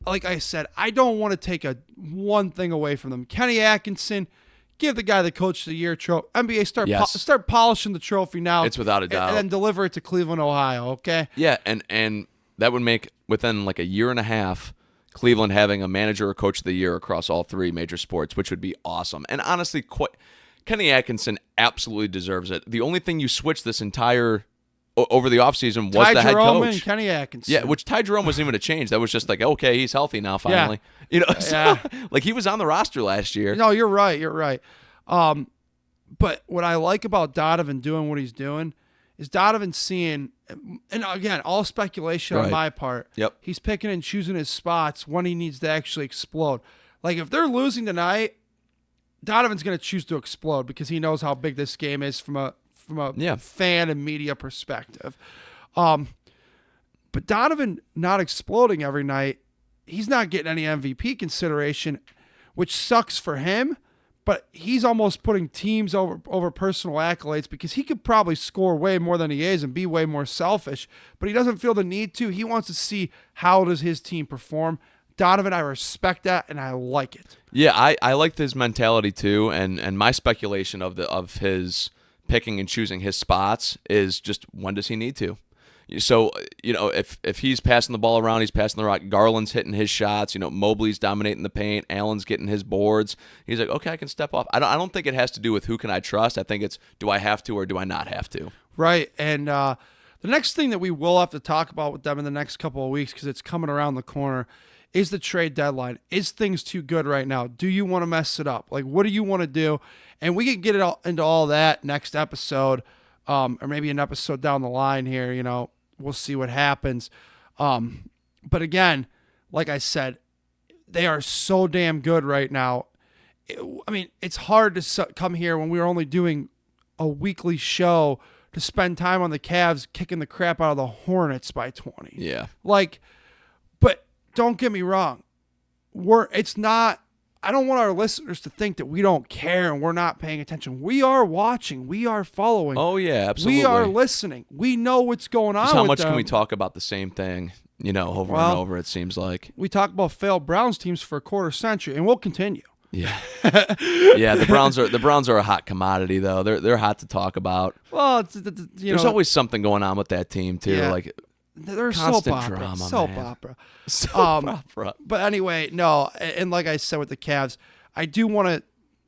Like I said, I don't want to take one thing away from them. Kenny Atkinson, give the guy the Coach of the Year trophy. NBA, start polishing the trophy now. It's without a doubt. And then deliver it to Cleveland, Ohio, okay? Yeah, and that would make, within like a year and a half, Cleveland having a manager or coach of the year across all 3 major sports, which would be awesome. And honestly, Kenny Atkinson absolutely deserves it. The only thing you switched this entire over the offseason was the head Jerome coach. And Kenny Atkinson. Yeah, which Ty Jerome wasn't even a change. That was just like, okay, he's healthy now finally. So, like he was on the roster last year. No, you're right. You're right. But what I like about Donovan doing what he's doing is Donovan seeing, and again, all speculation on my part. Yep. He's picking and choosing his spots when he needs to actually explode. Like if they're losing tonight, Donovan's going to choose to explode because he knows how big this game is from a fan and media perspective. But Donovan not exploding every night, he's not getting any MVP consideration, which sucks for him. But he's almost putting teams over personal accolades because he could probably score way more than he is and be way more selfish. But he doesn't feel the need to. He wants to see how does his team perform. Donovan, I respect that, and I like it. Yeah, I like his mentality too, and my speculation of his picking and choosing his spots is just when does he need to? So, if he's passing the ball around, he's passing the rock. Garland's hitting his shots. Mobley's dominating the paint. Allen's getting his boards. He's like, okay, I can step off. I don't think it has to do with who can I trust. I think it's do I have to or do I not have to? Right, and the next thing that we will have to talk about with them in the next couple of weeks because it's coming around the corner is the trade deadline. Is things too good right now? Do you want to mess it up? Like, what do you want to do? And we can get into all that next episode, or maybe an episode down the line here. We'll see what happens. But again, like I said, they are so damn good right now. It's hard to come here when we were only doing a weekly show to spend time on the Cavs kicking the crap out of the Hornets by 20. Yeah. But don't get me wrong. I don't want our listeners to think that we don't care and we're not paying attention. We are watching. We are following. Oh, yeah, absolutely. We are listening. We know what's going on. Just how with much them. can we talk about the same thing, over and over, it seems like. We talk about failed Browns teams for a quarter century, and we'll continue. Yeah. Yeah, the Browns are a hot commodity, though. They're hot to talk about. Well, there's always something going on with that team, too. Yeah. Like, they're constant soap opera. drama, Soap man. opera. Soap opera. But anyway, no, and like I said with the Cavs, I do want to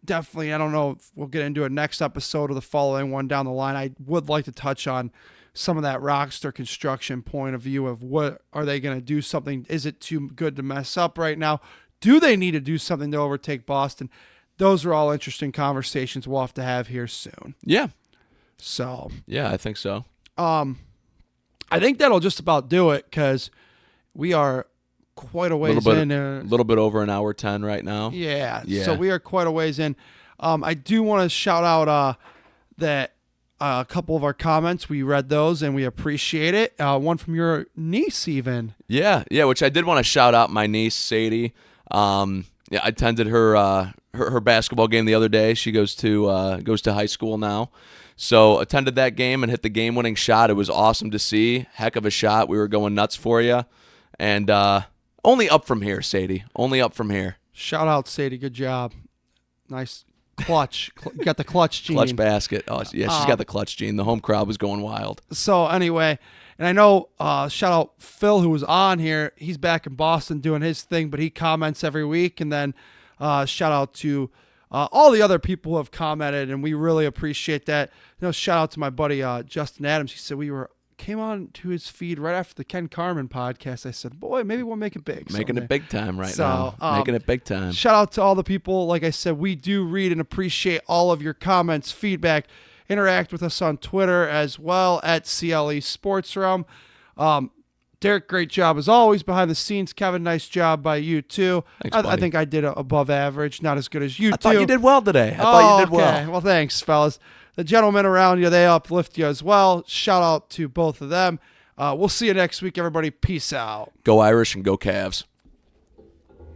definitely, I don't know if we'll get into a next episode or the following one down the line. I would like to touch on some of that roster construction point of view of what are they going to do something? Is it too good to mess up right now? Do they need to do something to overtake Boston? Those are all interesting conversations we'll have to have here soon. Yeah. So. Yeah, I think so. I think that'll just about do it because we are quite a ways in. A little bit over an hour 10 right now. Yeah. So we are quite a ways in. I do want to shout out that a couple of our comments. We read those and we appreciate it. One from your niece even. Yeah, which I did want to shout out my niece, Sadie. I attended her basketball game the other day. She goes to high school now. So attended that game and hit the game-winning shot. It was awesome to see. Heck of a shot. We were going nuts for you. And only up from here, Sadie. Only up from here. Shout out, Sadie. Good job. Nice clutch. You got the clutch gene. Clutch basket. Oh, yeah, she's got the clutch gene. The home crowd was going wild. So anyway, and I know, shout out Phil who was on here. He's back in Boston doing his thing, but he comments every week. And then shout out to all the other people who have commented, and we really appreciate that. Shout out to my buddy Justin Adams. He said came on to his feed right after the Ken Carman podcast. I said, boy, maybe we'll make it big. Making someday. it big time now. Making it big time. Shout out to all the people. Like I said, we do read and appreciate all of your comments, feedback. Interact with us on Twitter as well at CLE Sports Realm. Derek, great job as always behind the scenes. Kevin, nice job by you too. Thanks, I think I did above average, not as good as you. I thought you did well today. I thought you did well. Well, thanks, fellas. The gentlemen around you, they uplift you as well. Shout out to both of them. We'll see you next week, everybody. Peace out. Go Irish and go Cavs.